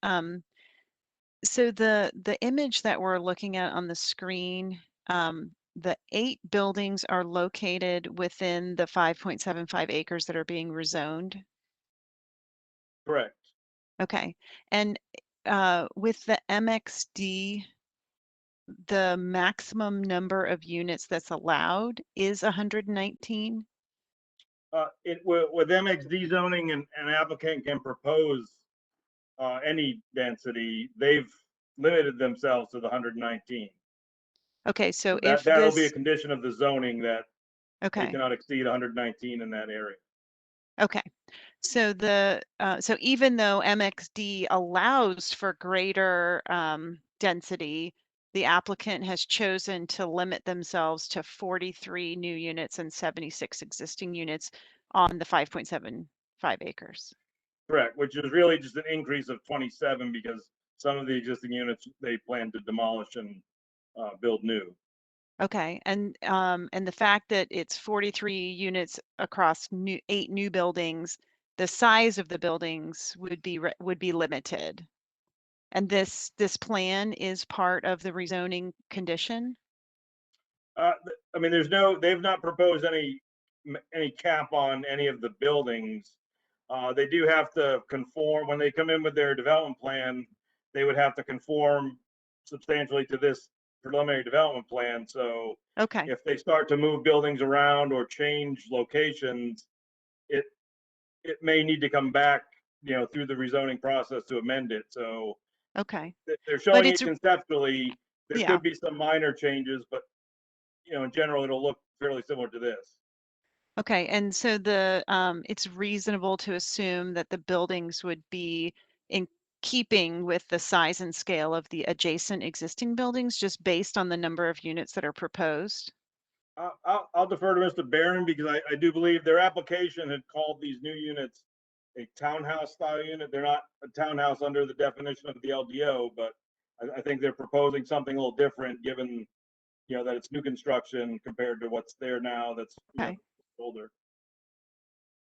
So the image that we're looking at on the screen, The 8 buildings are located within the 5.75 acres that are being rezoned. Correct. Okay, and with the MXD, the maximum number of units that's allowed is 119. With MXD zoning, an applicant can propose any density. They've limited themselves to the 119. Okay, so if That'll be a this, condition of the zoning that they okay, cannot exceed 119 in that area. okay. So so even though MXD allows for greater density, the applicant has chosen to limit themselves to 43 new units and 76 existing units on the 5.75 acres. Correct, which is really just an increase of 27 because some of the existing units they plan to demolish and build new. Okay, and the fact that it's 43 units across 8 new buildings, the size of the buildings would be limited. And this plan is part of the rezoning condition? I mean, they've not proposed any cap on any of the buildings. They do have to conform when they come in with their development plan. They would have to conform substantially to this preliminary development plan. So Okay, if they start to move buildings around or change locations, it may need to come back, through the rezoning process to amend it. So okay. they're But showing it's, it conceptually. There yeah, could be some minor changes, but in general, it'll look fairly similar to this. okay. And so it's reasonable to assume that the buildings would be in keeping with the size and scale of the adjacent existing buildings, just based on the number of units that are proposed? I'll defer to Mr. Barron because I do believe their application had called these new units a townhouse style unit. They're not a townhouse under the definition of the LDO, but I think they're proposing something a little different given, that it's new construction compared to what's there now that's Okay. older.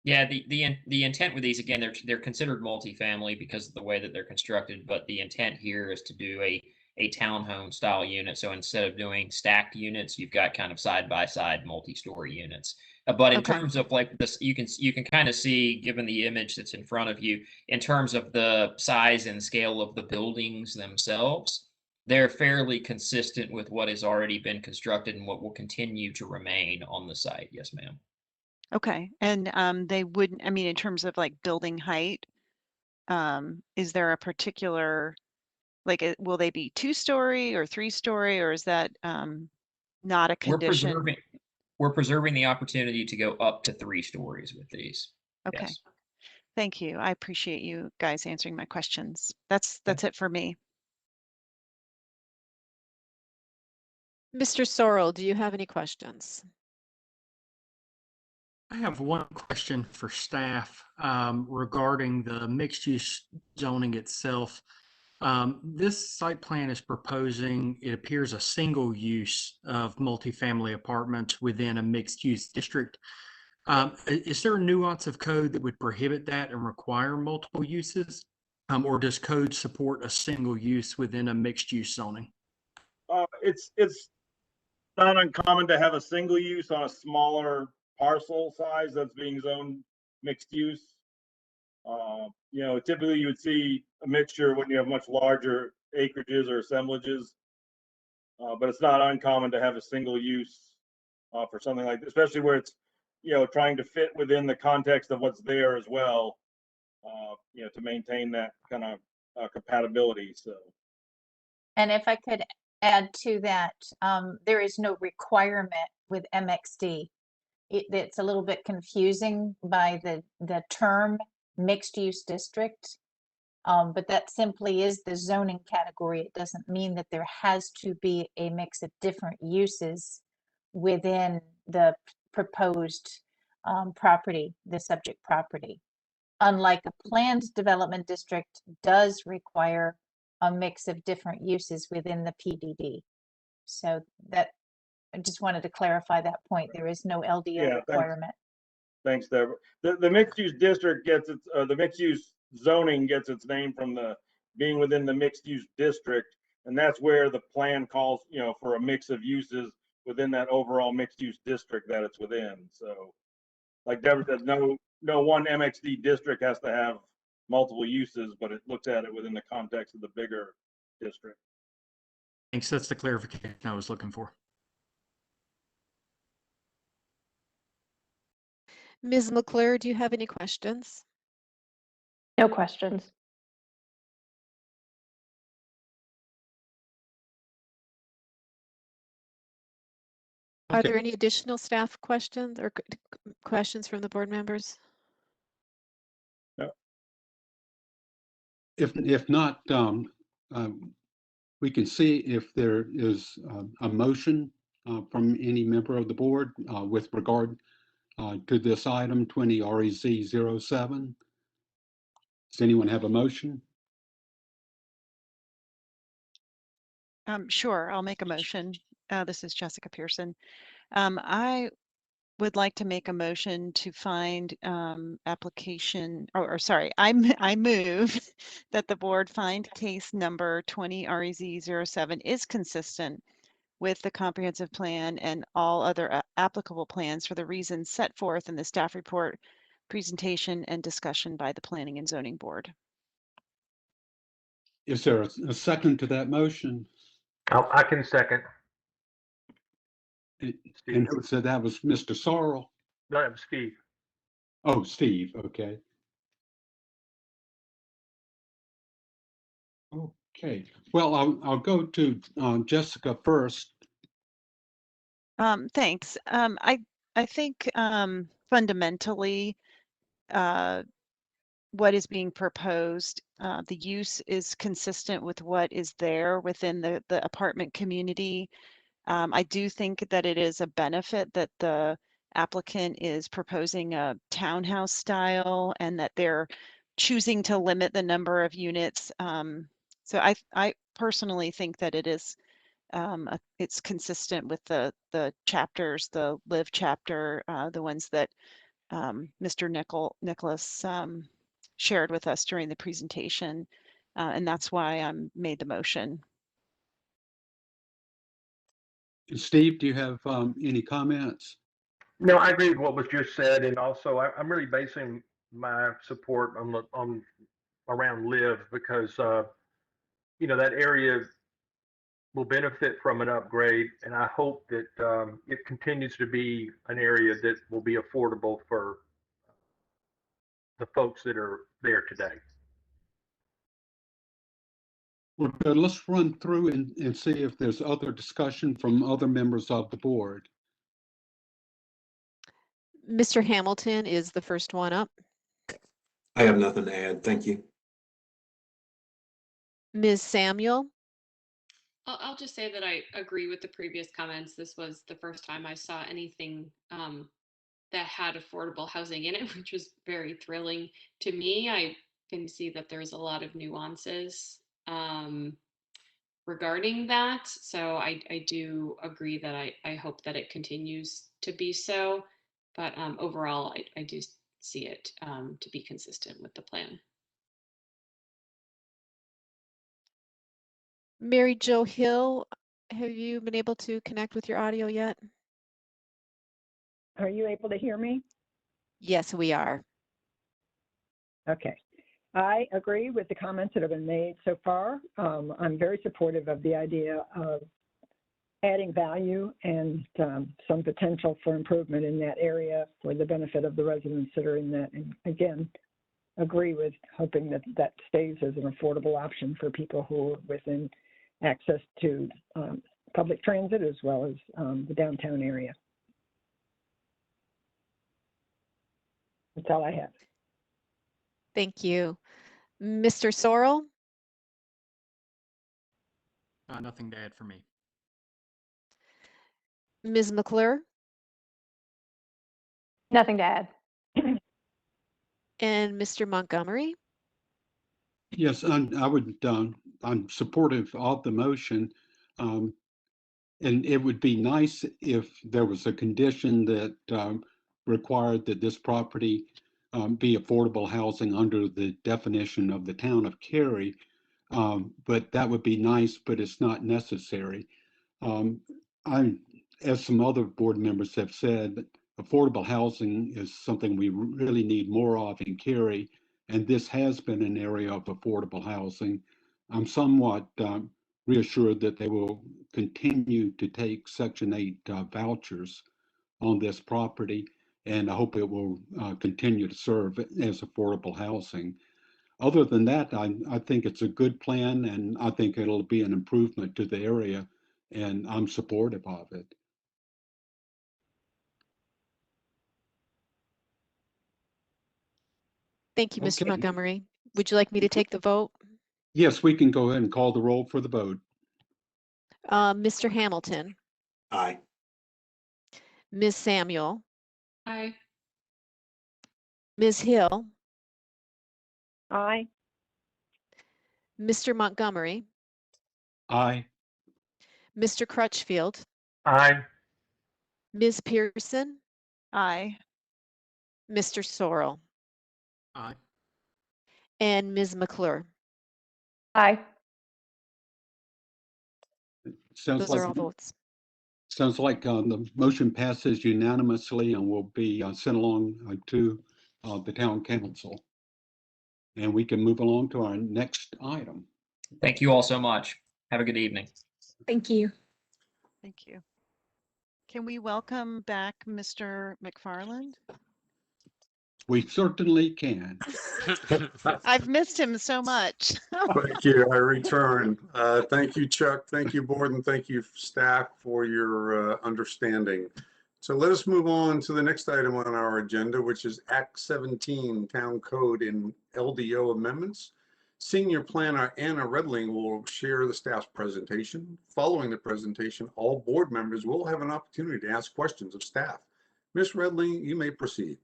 Yeah, the intent with these, again, they're considered multifamily because of the way that they're constructed, but the intent here is to do a townhome style unit. So instead of doing stacked units, you've got kind of side by side multi-story units. But in Okay. terms of like this, you can kind of see, given the image that's in front of you, in terms of the size and scale of the buildings themselves, they're fairly consistent with what has already been constructed and what will continue to remain on the site. Yes, ma'am. Okay, and they wouldn't, I mean, in terms of like building height, is there a particular, like, will they be 2-story or 3-story, or is that not a condition? We're preserving the opportunity to go up to 3 stories with these. Okay, Yes. thank you. I appreciate you guys answering my questions. That's it for me. Mr. Sorrell, do you have any questions? I have one question for staff regarding the mixed-use zoning itself. This site plan is proposing, it appears, a single use of multifamily apartments within a mixed-use district. Is there a nuance of code that would prohibit that and require multiple uses? Or does code support a single use within a mixed-use zoning? It's not uncommon to have a single use on a smaller parcel size that's being zoned mixed use. Typically you would see a mixture when you have much larger acreages or assemblages. But it's not uncommon to have a single use for something like this, especially where it's, trying to fit within the context of what's there as well, to maintain that kind of compatibility. So. And if I could add to that, there is no requirement with MXD. It's a little bit confusing by the term mixed use district, but that simply is the zoning category. It doesn't mean that there has to be a mix of different uses within the proposed property, the subject property. Unlike a planned development district does require a mix of different uses within the PDD. So that, I just wanted to clarify that point. There is no LDO requirement. Thanks, Deborah. The mixed use district gets its, the mixed use zoning gets its name from being within the mixed use district. And that's where the plan calls, for a mix of uses within that overall mixed use district that it's within. So like Deborah said, no one MXD district has to have multiple uses, but it looks at it within the context of the bigger district. Thanks. That's the clarification I was looking for. Ms. Mcclure, do you have any questions? No questions. Are Okay. there any additional staff questions or questions from the board members? If not, we can see if there is a motion from any member of the board with regard to this item 20 REZ 07. Does anyone have a motion? Sure, I'll make a motion. This is Jessica Pearson. I would like to make a motion to find application, or sorry, I move that the board find case number 20 REZ 07 is consistent with the comprehensive plan and all other applicable plans for the reasons set forth in the staff report, presentation, and discussion by the Planning and Zoning Board. Is there a second to that motion? I can second. And who said that? Was Mr. Sorrell? No, it was Steve. Oh, Steve, okay. Okay, well, I'll go to Jessica first. Thanks. I think fundamentally what is being proposed, the use is consistent with what is there within the apartment community. I do think that it is a benefit that the applicant is proposing a townhouse style and that they're choosing to limit the number of units. So I personally think that it is it's consistent with the chapters, the live chapter, the ones that Mr. Nicholas shared with us during the presentation. And that's why I made the motion. Steve, do you have any comments? No, I agree with what was just said, and also I'm really basing my support on around live because that area will benefit from an upgrade, and I hope that it continues to be an area that will be affordable for the folks that are there today. Well, good. Let's run through and see if there's other discussion from other members of the board. Mr. Hamilton is the first one up. I have nothing to add. Thank you. Ms. Samuel? I'll just say that I agree with the previous comments. This was the first time I saw anything that had affordable housing in it, which was very thrilling to me. I can see that there's a lot of nuances regarding that. So I do agree that I hope that it continues to be so. But overall, I do see it to be consistent with the plan. Mary Jo Hill, have you been able to connect with your audio yet? Are you able to hear me? Yes, we are. Okay. I agree with the comments that have been made so far. I'm very supportive of the idea of adding value and some potential for improvement in that area for the benefit of the residents that are in that. And again, agree with hoping that that stays as an affordable option for people who are within access to public transit as well as the downtown area. That's all I have. Thank you. Mr. Sorrell? Nothing to add for me. Ms. Mcclure? Nothing to add. And Mr. Montgomery? Yes, I'm supportive of the motion. And it would be nice if there was a condition that required that this property be affordable housing under the definition of the town of Cary. But that would be nice, but it's not necessary. As some other board members have said, affordable housing is something we really need more of in Cary, and this has been an area of affordable housing. I'm somewhat reassured that they will continue to take Section 8 vouchers on this property, and I hope it will continue to serve as affordable housing. Other than that, I think it's a good plan, and I think it'll be an improvement to the area, and I'm supportive of it. Thank you, Mr. Okay. Montgomery. Would you like me to take the vote? Yes, we can go ahead and call the roll for the vote. Mr. Hamilton, Aye. Ms. Samuel, Aye. Ms. Hill, Aye. Mr. Montgomery, Aye. Mr. Crutchfield, Aye. Ms. Pearson, Aye. Mr. Sorrell, Aye. and Ms. Mcclure. Aye. Those are all votes. Sounds like the motion passes unanimously and will be sent along to the town council. And we can move along to our next item. Thank you all so much. Have a good evening. Thank you. Thank you. Can we welcome back Mr. McFarland? We certainly can. I've missed him so much. Thank you. I return. Thank you, Chuck. Thank you, board, and thank you, staff, for your understanding. So let us move on to the next item on our agenda, which is Act 17, Town Code and LDO Amendments. Senior Planner Anna Redling will share the staff's presentation. Following the presentation, all board members will have an opportunity to ask questions of staff. Ms. Redling, you may proceed.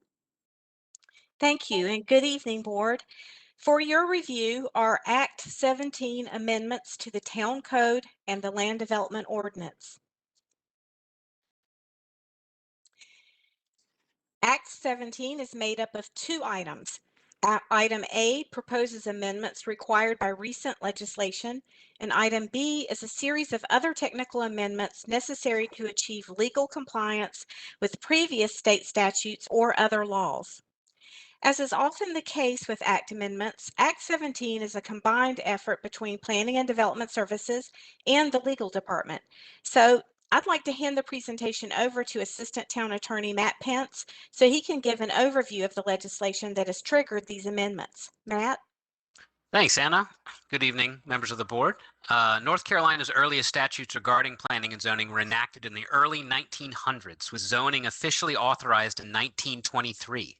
Thank you, and good evening, Board. For your review are Act 17 amendments to the Town Code and the Land Development Ordinance. Act 17 is made up of two items. Item A proposes amendments required by recent legislation, and item B is a series of other technical amendments necessary to achieve legal compliance with previous state statutes or other laws. As is often the case with Act amendments, Act 17 is a combined effort between Planning and Development Services and the Legal Department. So I'd like to hand the presentation over to Assistant Town Attorney Matt Pence so he can give an overview of the legislation that has triggered these amendments. Matt? Thanks, Anna. Good evening, members of the board. North Carolina's earliest statutes regarding planning and zoning were enacted in the early 1900s, with zoning officially authorized in 1923.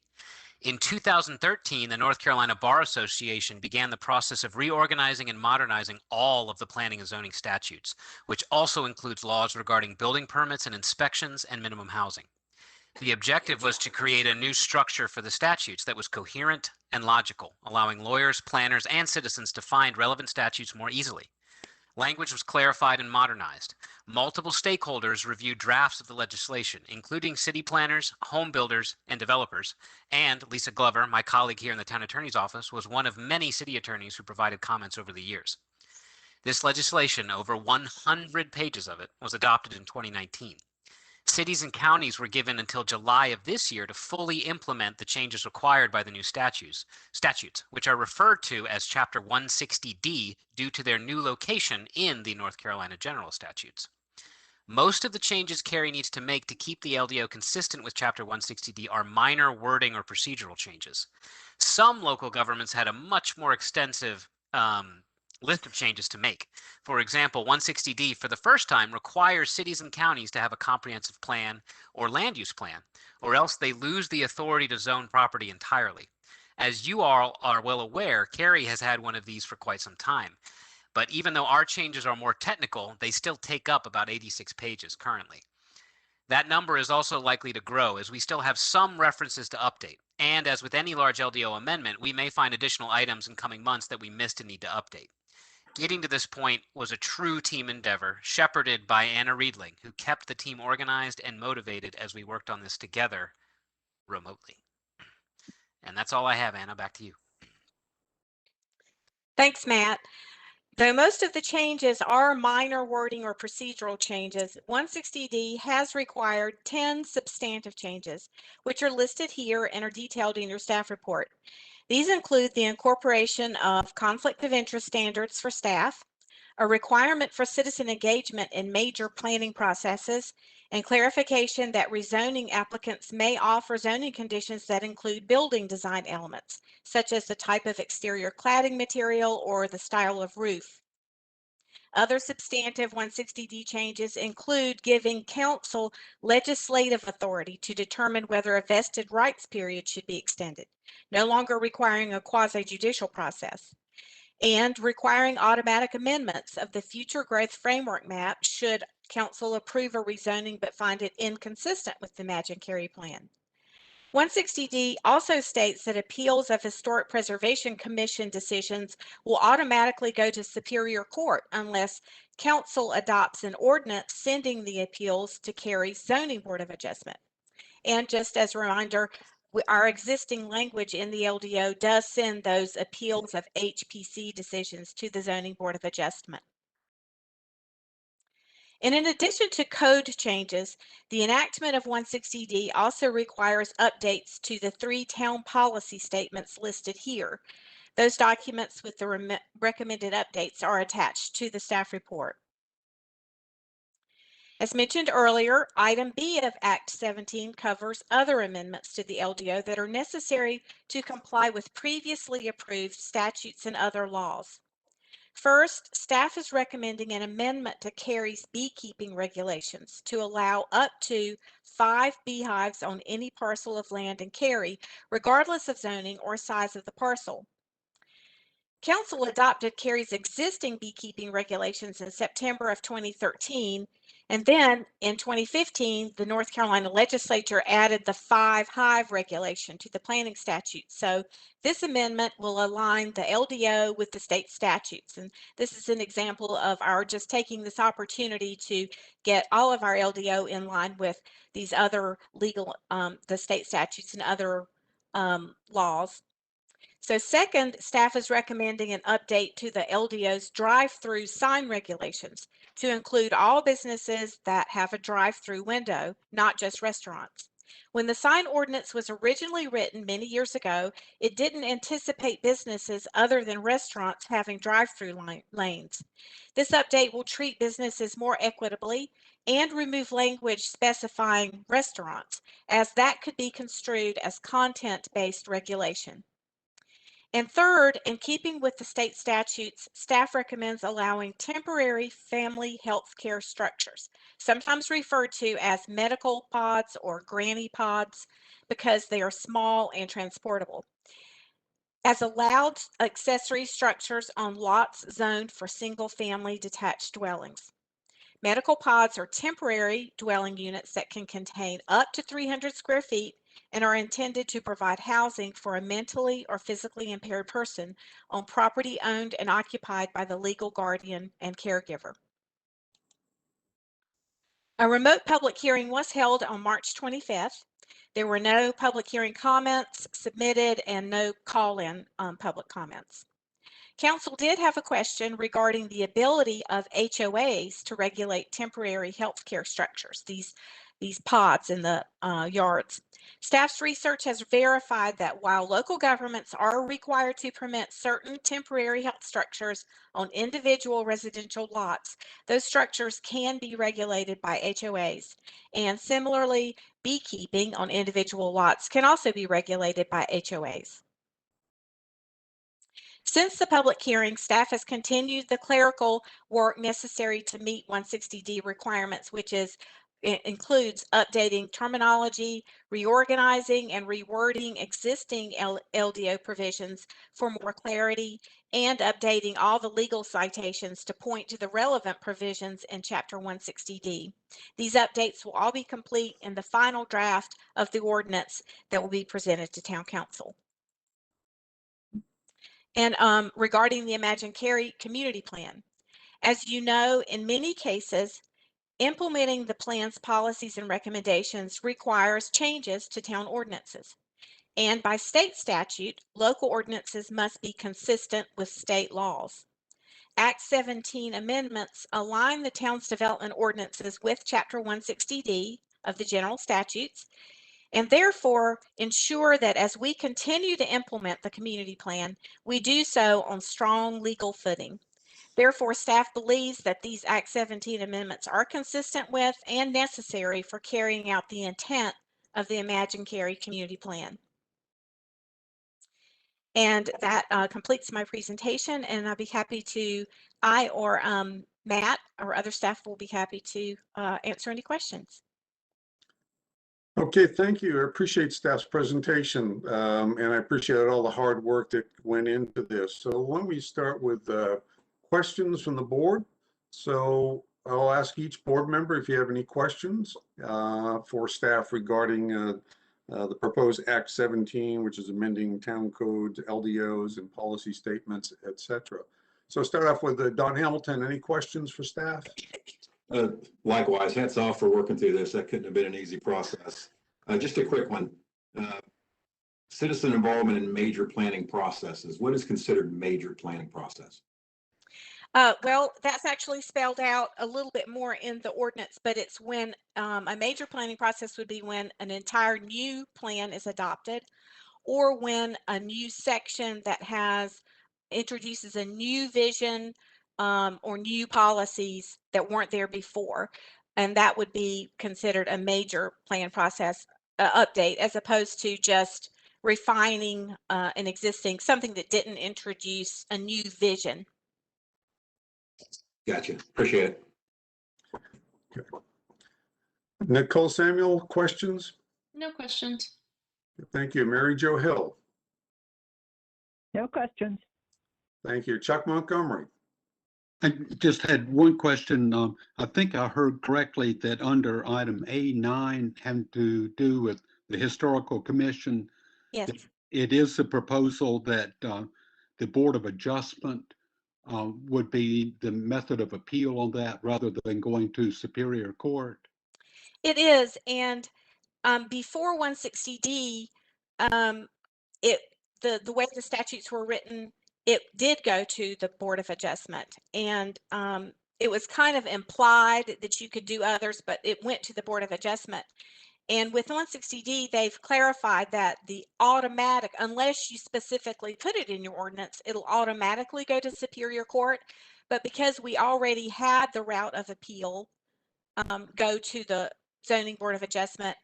In 2013, the North Carolina Bar Association began the process of reorganizing and modernizing all of the planning and zoning statutes, which also includes laws regarding building permits and inspections and minimum housing. The objective was to create a new structure for the statutes that was coherent and logical, allowing lawyers, planners, and citizens to find relevant statutes more easily. Language was clarified and modernized. Multiple stakeholders reviewed drafts of the legislation, including city planners, home builders, and developers. And Lisa Glover, my colleague here in the town attorney's office, was one of many city attorneys who provided comments over the years. This legislation, over 100 pages of it, was adopted in 2019. Cities and counties were given until July of this year to fully implement the changes required by the new statutes, which are referred to as Chapter 160D due to their new location in the North Carolina General Statutes. Most of the changes Cary needs to make to keep the LDO consistent with Chapter 160D are minor wording or procedural changes. Some local governments had a much more extensive list of changes to make. For example, 160D for the first time requires cities and counties to have a comprehensive plan or land use plan, or else they lose the authority to zone property entirely. As you all are well aware, Cary has had one of these for quite some time. But even though our changes are more technical, they still take up about 86 pages currently. That number is also likely to grow as we still have some references to update. And as with any large LDO amendment, we may find additional items in coming months that we missed and need to update. Getting to this point was a true team endeavor, shepherded by Anna Riedling, who kept the team organized and motivated as we worked on this together remotely. And that's all I have, Anna. Back to you. Thanks, Matt. Though most of the changes are minor wording or procedural changes, 160D has required 10 substantive changes, which are listed here and are detailed in your staff report. These include the incorporation of conflict of interest standards for staff, a requirement for citizen engagement in major planning processes, and clarification that rezoning applicants may offer zoning conditions that include building design elements, such as the type of exterior cladding material or the style of roof. Other substantive 160D changes include giving council legislative authority to determine whether a vested rights period should be extended, no longer requiring a quasi-judicial process, and requiring automatic amendments of the future growth framework map should council approve a rezoning but find it inconsistent with the Imagine Cary plan. 160D also states that appeals of Historic Preservation Commission decisions will automatically go to Superior Court unless council adopts an ordinance sending the appeals to Cary's Zoning Board of Adjustment. And just as a reminder, our existing language in the LDO does send those appeals of HPC decisions to the Zoning Board of Adjustment. And in addition to code changes, the enactment of 160D also requires updates to the 3 town policy statements listed here. Those documents with the recommended updates are attached to the staff report. As mentioned earlier, item B of Act 17 covers other amendments to the LDO that are necessary to comply with previously approved statutes and other laws. First, staff is recommending an amendment to Cary's beekeeping regulations to allow up to 5 beehives on any parcel of land in Cary, regardless of zoning or size of the parcel. Council adopted Cary's existing beekeeping regulations in September of 2013, and then in 2015, the North Carolina legislature added the 5 hive regulation to the planning statute. So this amendment will align the LDO with the state statutes. And this is an example of our just taking this opportunity to get all of our LDO in line with these other legal, the state statutes and other laws. So second, staff is recommending an update to the LDO's drive-through sign regulations to include all businesses that have a drive-through window, not just restaurants. When the sign ordinance was originally written many years ago, it didn't anticipate businesses other than restaurants having drive-through lanes. This update will treat businesses more equitably and remove language specifying restaurants, as that could be construed as content-based regulation. And third, in keeping with the state statutes, staff recommends allowing temporary family health care structures, sometimes referred to as medical pods or granny pods, because they are small and transportable, as allowed accessory structures on lots zoned for single-family detached dwellings. Medical pods are temporary dwelling units that can contain up to 300 square feet and are intended to provide housing for a mentally or physically impaired person on property owned and occupied by the legal guardian and caregiver. A remote public hearing was held on March 25th. There were no public hearing comments submitted and no call-in public comments. Council did have a question regarding the ability of HOAs to regulate temporary healthcare structures, these pods in the yards. Staff's research has verified that while local governments are required to permit certain temporary health structures on individual residential lots, those structures can be regulated by HOAs. And similarly, beekeeping on individual lots can also be regulated by HOAs. Since the public hearing, staff has continued the clerical work necessary to meet 160D requirements, which includes updating terminology, reorganizing and rewording existing LDO provisions for more clarity, and updating all the legal citations to point to the relevant provisions in Chapter 160D. These updates will all be complete in the final draft of the ordinance that will be presented to Town Council. And regarding the Imagine Cary community plan, as you know, in many cases, implementing the plan's policies and recommendations requires changes to town ordinances. And by state statute, local ordinances must be consistent with state laws. Act 17 amendments align the town's development ordinances with Chapter 160D of the general statutes, and therefore ensure that as we continue to implement the community plan, we do so on strong legal footing. Therefore, staff believes that these Act 17 amendments are consistent with and necessary for carrying out the intent of the Imagine Cary Community Plan. And that completes my presentation, and I'll be happy to, I or Matt or other staff will be happy to answer any questions. Okay, thank you. I appreciate staff's presentation, and I appreciate all the hard work that went into this. So why don't we start with questions from the board? So I'll ask each board member if you have any questions for staff regarding the proposed Act 17, which is amending town codes, LDOs, and policy statements, etc. So start off with Don Hamilton. Any questions for staff? Likewise, hats off for working through this. That couldn't have been an easy process. Just a quick one. Citizen involvement in major planning processes. What is considered major planning process? Well, that's actually spelled out a little bit more in the ordinance, but it's when a major planning process would be when an entire new plan is adopted, or when a new section that introduces a new vision or new policies that weren't there before. And that would be considered a major plan process update, as opposed to just refining an existing, something that didn't introduce a new vision. Gotcha. Appreciate it. Okay. Nicole Samuel, questions? No questions. Thank you. Mary Jo Hill. No questions. Thank you. Chuck Montgomery. I just had one question. I think I heard correctly that under item A9 having to do with the Historical Commission, yes, it is a proposal that the Board of Adjustment would be the method of appeal on that rather than going to Superior Court. it is. And before 160D, the way the statutes were written, it did go to the Board of Adjustment, and it was kind of implied that you could do others, but it went to the Board of Adjustment. And with 160D, they've clarified that the automatic, unless you specifically put it in your ordinance, it'll automatically go to Superior Court. But because we already had the route of appeal go to the Zoning Board of Adjustment,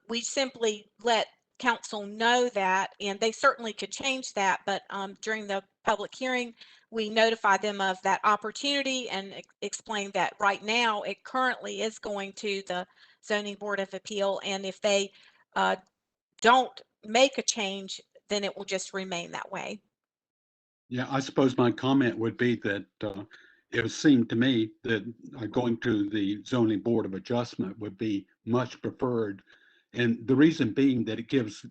we simply let council know that, and they certainly could change that, but during the public hearing, we notified them of that opportunity and explained that right now it currently is going to the Zoning Board of Appeal, and if they don't make a change, then it will just remain that way. Yeah, I suppose my comment would be that it would seem to me that going to the Zoning Board of Adjustment would be much preferred. And the reason being that it gives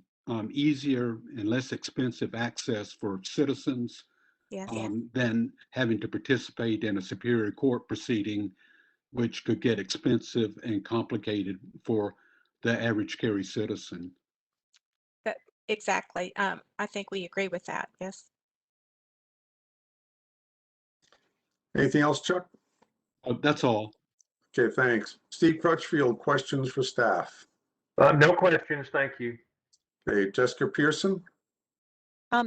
easier and less expensive access for citizens yes. Than having to participate in a Superior Court proceeding, which could get expensive and complicated for the average Cary citizen. Exactly. I think we agree with that. Yes. Anything else, Chuck? That's all. Okay, thanks. Steve Crutchfield, questions for staff? No questions, thank you. Okay, Jessica Pearson.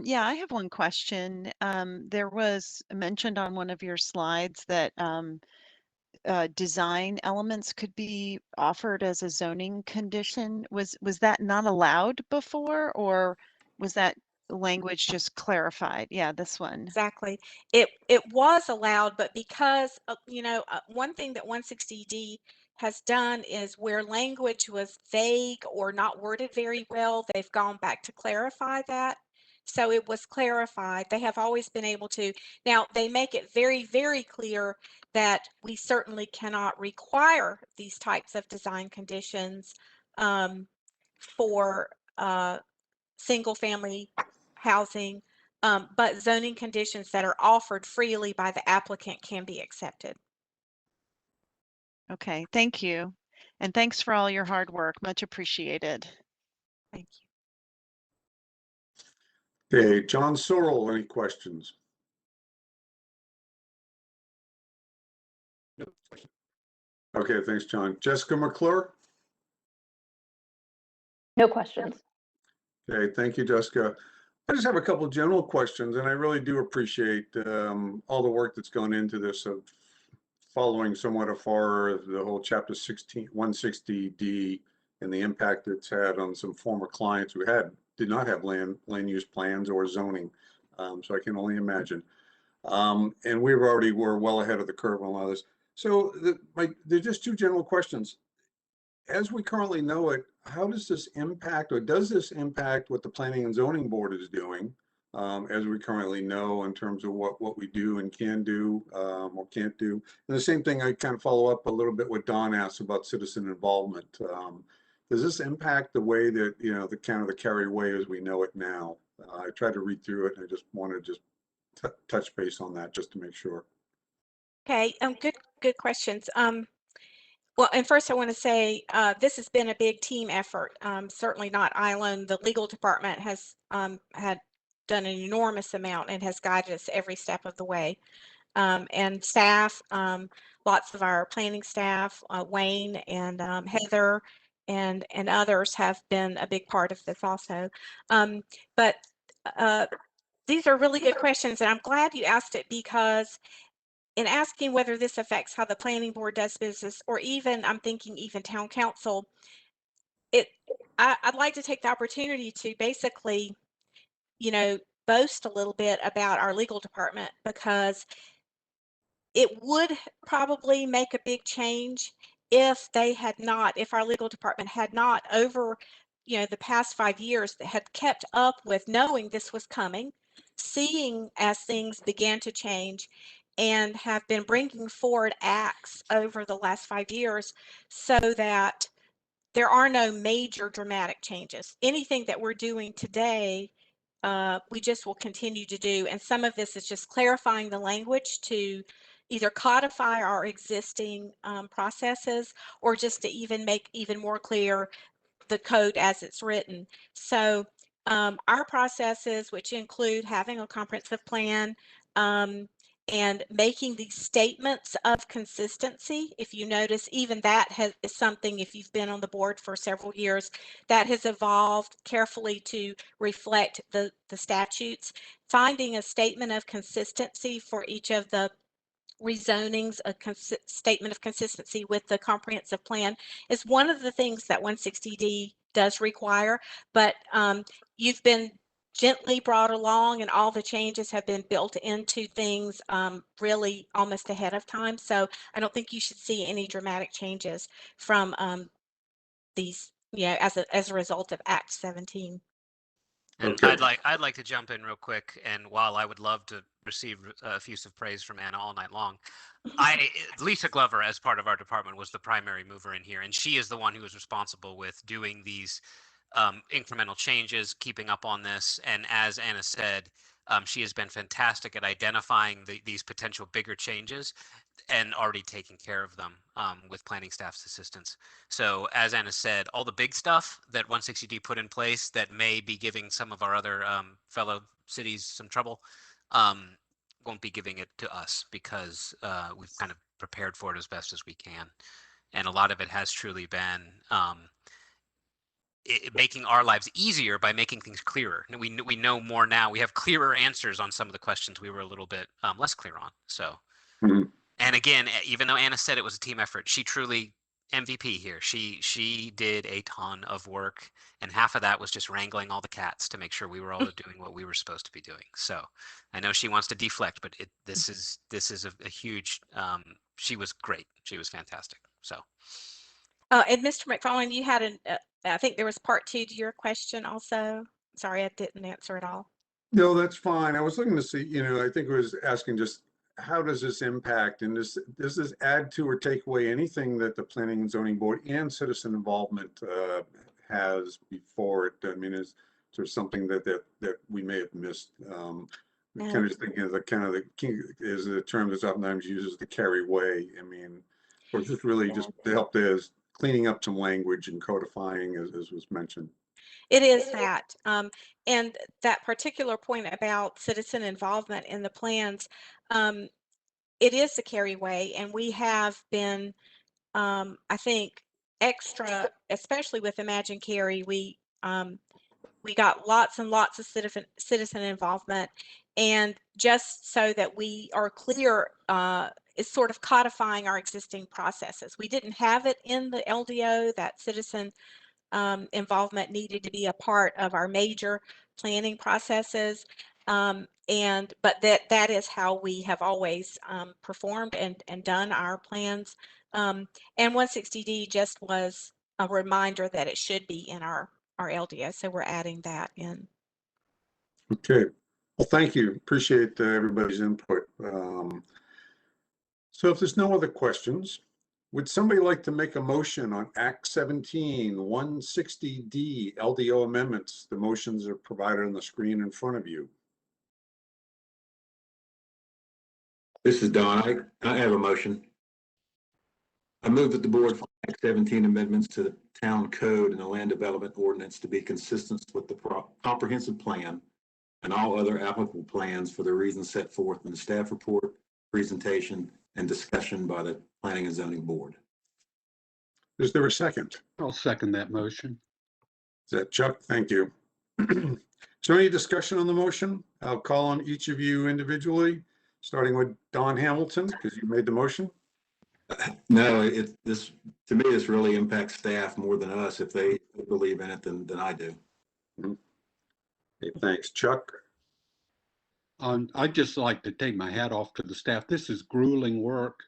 Yeah, I have one question. There was mentioned on one of your slides that design elements could be offered as a zoning condition. Was that not allowed before, or was that language just clarified? Yeah, this one. Exactly. It was allowed, but because one thing that 160D has done is where language was vague or not worded very well, they've gone back to clarify that. So it was clarified. They have always been able to. Now they make it very, very clear that we certainly cannot require these types of design conditions for single family housing, but zoning conditions that are offered freely by the applicant can be accepted. Okay, thank you. And thanks for all your hard work. Much appreciated. Thank you. Okay, John Sorrell, any questions? Okay, thanks, John. Jessica Mcclure? No questions. Okay, thank you, Jessica. I just have a couple of general questions, and I really do appreciate all the work that's gone into this of following somewhat afar the whole Chapter 160D and the impact it's had on some former clients who did not have land use plans or zoning. So I can only imagine. And we were well ahead of the curve on a lot of this. So there's just two general questions. As we currently know it, how does this impact, or does this impact what the Planning and Zoning Board is doing, as we currently know, in terms of what we do and can do or can't do? And the same thing, I kind of follow up a little bit what Don asked about citizen involvement. Does this impact the way that, the kind of the Cary way as we know it now? I tried to read through it, and I just wanted to touch base on that just to make sure. Okay, good questions. Well, and first I want to say this has been a big team effort. Certainly not I alone. The legal department has had done an enormous amount and has guided us every step of the way. And staff, lots of our planning staff, Wayne and Heather and others have been a big part of this also. But these are really good questions, and I'm glad you asked it, because in asking whether this affects how the planning board does business, or even I'm thinking even town council, I'd like to take the opportunity to basically, boast a little bit about our legal department, because it would probably make a big change if our legal department had not over, the past 5 years that had kept up with knowing this was coming, seeing as things began to change, and have been bringing forward acts over the last 5 years so that there are no major dramatic changes. Anything that we're doing today, we just will continue to do. And some of this is just clarifying the language to either codify our existing processes, or just to even make even more clear the code as it's written. So our processes, which include having a comprehensive plan, and making these statements of consistency. If you notice, even that is something, if you've been on the board for several years, that has evolved carefully to reflect the statutes. Finding a statement of consistency for each of the rezonings, a statement of consistency with the comprehensive plan, is one of the things that 160D does require. But you've been gently brought along, and all the changes have been built into things really almost ahead of time. So I don't think you should see any dramatic changes from these, as a result of Act 17. And Okay. I'd like to jump in real quick. And while I would love to receive effusive praise from Anna all night long, Lisa Glover, as part of our department, was the primary mover in here, and she is the one who was responsible with doing these incremental changes, keeping up on this. And as Anna said, she has been fantastic at identifying these potential bigger changes and already taking care of them with planning staff's assistance. So as Anna said, all the big stuff that 160D put in place that may be giving some of our other fellow cities some trouble, won't be giving it to us, because we've kind of prepared for it as best as we can. And a lot of it has truly been making our lives easier by making things clearer. And we know more now. We have clearer answers on some of the questions we were a little bit less clear on. So, And again, even though Anna said it was a team effort, she truly MVP here. She did a ton of work, and half of that was just wrangling all the cats to make sure we were all doing what we were supposed to be doing. So I know she wants to deflect, but this is a huge. She was great. She was fantastic. So. And Mr. McFarland, you had I think there was part 2 to your question also. Sorry, I didn't answer it all. No, that's fine. I was looking to see, I think it was asking just how does this impact, and does this add to or take away anything that the Planning and Zoning Board and citizen involvement has before it? I mean, is there something that we may have missed? Kind of just thinking of is the term that's oftentimes used as the Cary way. I mean, or just really just to help is cleaning up some language and codifying, as was mentioned. It is that. And that particular point about citizen involvement in the plans, it is the Cary way, and we have been, I think, extra, especially with Imagine Cary, we got lots and lots of citizen involvement, and just so that we are clear, it's sort of codifying our existing processes. We didn't have it in the LDO. That citizen involvement needed to be a part of our major planning processes, but that is how we have always performed and done our plans. And 160D just was a reminder that it should be in our LDO, so we're adding that in. Okay, well, thank you. Appreciate everybody's input. So if there's no other questions, would somebody like to make a motion on Act 17, 160D LDO amendments? The motions are provided on the screen in front of you. This is Don. I have a motion. I move that the board find Act 17 amendments to the town code and the land development ordinance to be consistent with the comprehensive plan and all other applicable plans for the reasons set forth in the staff report, presentation, and discussion by the Planning and Zoning Board. Is there a second? I'll second that motion. Is that Chuck? Thank you. Is there any discussion on the motion? I'll call on each of you individually, starting with Don Hamilton, because you made the motion. No, this to me, this really impacts staff more than us. If they believe in it, then I do. Okay, thanks. Chuck? I'd just like to take my hat off to the staff. This is grueling work,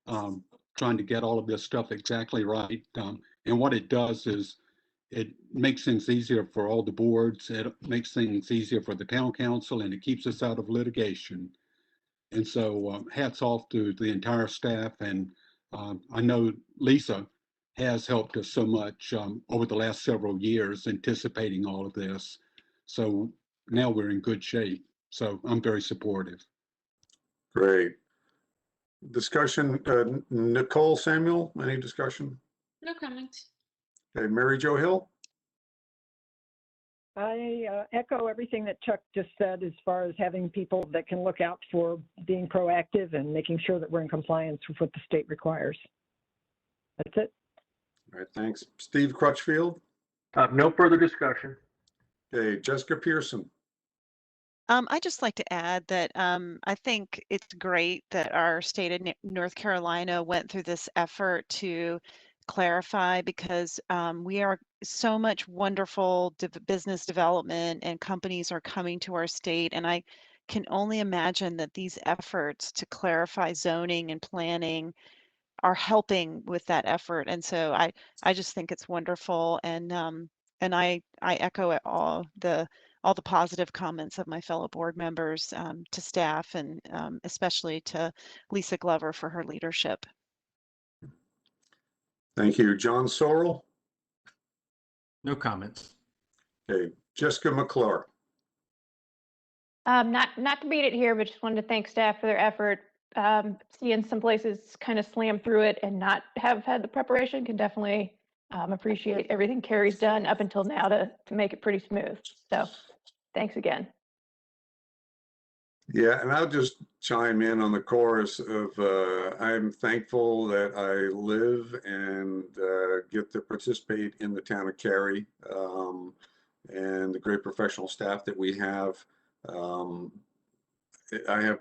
trying to get all of this stuff exactly right. And what it does is it makes things easier for all the boards. It makes things easier for the town council, and it keeps us out of litigation. And so hats off to the entire staff. And I know Lisa has helped us so much over the last several years anticipating all of this. So now we're in good shape. So I'm very supportive. Great. Discussion, Nicole Samuel, any discussion? No comments. Okay, Mary Jo Hill? I echo everything that Chuck just said as far as having people that can look out for being proactive and making sure that we're in compliance with what the state requires. That's it. All right, thanks. Steve Crutchfield? No further discussion. Okay, Jessica Pearson? I'd just like to add that I think it's great that our state of North Carolina went through this effort to clarify, because we are so much wonderful business development and companies are coming to our state. And I can only imagine that these efforts to clarify zoning and planning are helping with that effort. And so I just think it's wonderful. And I echo all the positive comments of my fellow board members to staff, and especially to Lisa Glover for her leadership. Thank you. John Sorrell? No comments. Okay, Jessica Mcclure? Not to beat it here, but just wanted to thank staff for their effort. Seeing some places kind of slam through it and not have had the preparation, can definitely appreciate everything Cary's done up until now to make it pretty smooth. So thanks again. Yeah, and I'll just chime in on the chorus of I'm thankful that I live and get to participate in the town of Cary, and the great professional staff that we have. I have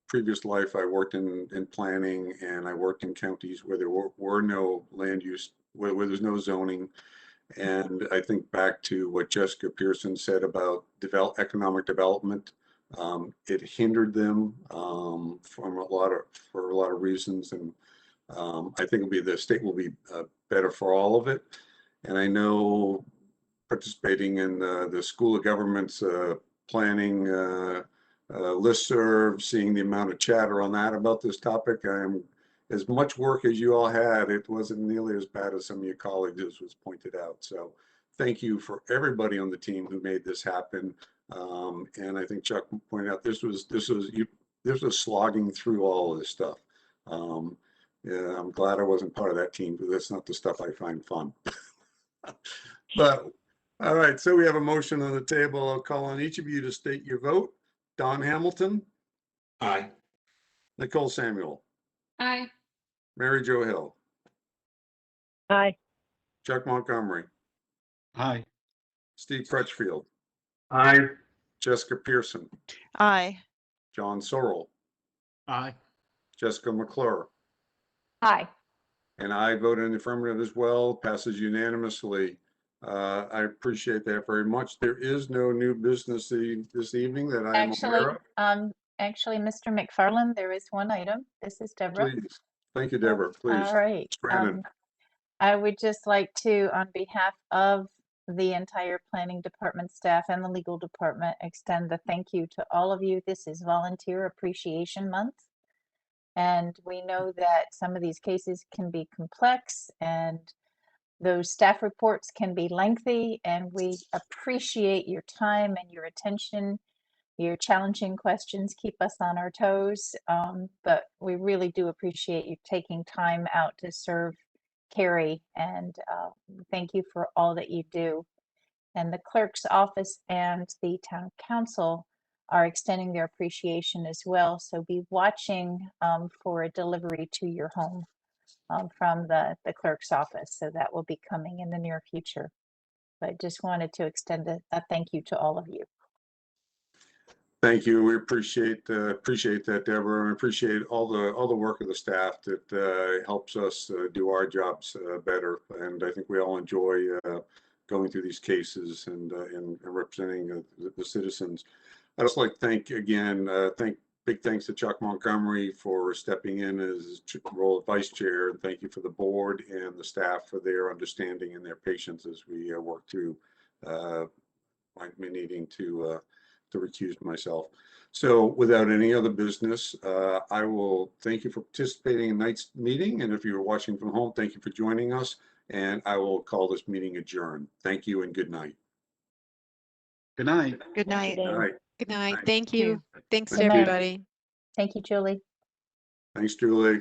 previous life, I worked in planning, and I worked in counties where there were no land use, where there's no zoning. And I think back to what Jessica Pearson said about economic development. It hindered them for a lot of reasons, and I think the state will be better for all of it. And I know participating in the School of Government's planning listserv, seeing the amount of chatter on that about this topic, as much work as you all had, it wasn't nearly as bad as some of your colleagues, as was pointed out. So thank you for everybody on the team who made this happen. And I think Chuck pointed out this was slogging through all of this stuff. Yeah, I'm glad I wasn't part of that team, because that's not the stuff I find fun. But all right, so we have a motion on the table. I'll call on each of you to state your vote. Don Hamilton? Aye. Nicole Samuel, Aye. Mary Jo Hill, Aye. Chuck Montgomery, Aye. Steve Crutchfield, Aye. Jessica Pearson, Aye. John Sorrell, Aye. Jessica Mcclure, Aye. and I vote in the affirmative as well, passes unanimously. I appreciate that very much. There is no new business this evening that I am aware of. Actually, Mr. McFarland, there is one item. This is Deborah. Please. Thank you, Deborah. Please. All right. Brandon. I would just like to, on behalf of the entire planning department staff and the legal department, extend the thank you to all of you. This is Volunteer Appreciation Month. And we know that some of these cases can be complex and those staff reports can be lengthy, and we appreciate your time and your attention. Your challenging questions keep us on our toes, but we really do appreciate you taking time out to serve Cary, and thank you for all that you do. And the clerk's office and the town council are extending their appreciation as well. So be watching for a delivery to your home from the clerk's office. So that will be coming in the near future. But just wanted to extend a thank you to all of you. Thank you. We appreciate that, Deborah, and appreciate all the work of the staff that helps us do our jobs better. And I think we all enjoy going through these cases and representing the citizens. I'd just like to thank again, big thanks to Chuck Montgomery for stepping in as role of vice chair, and thank you for the board and the staff for their understanding and their patience as we work through my needing to recuse myself. So without any other business, I will thank you for participating in tonight's meeting. And if you're watching from home, thank you for joining us. And I will call this meeting adjourned. Thank you and good night. Good night. Good night. Good night. Good night. Night. Thank you. Thanks Good to night. everybody. Thank you, Julie. Thanks, Julie.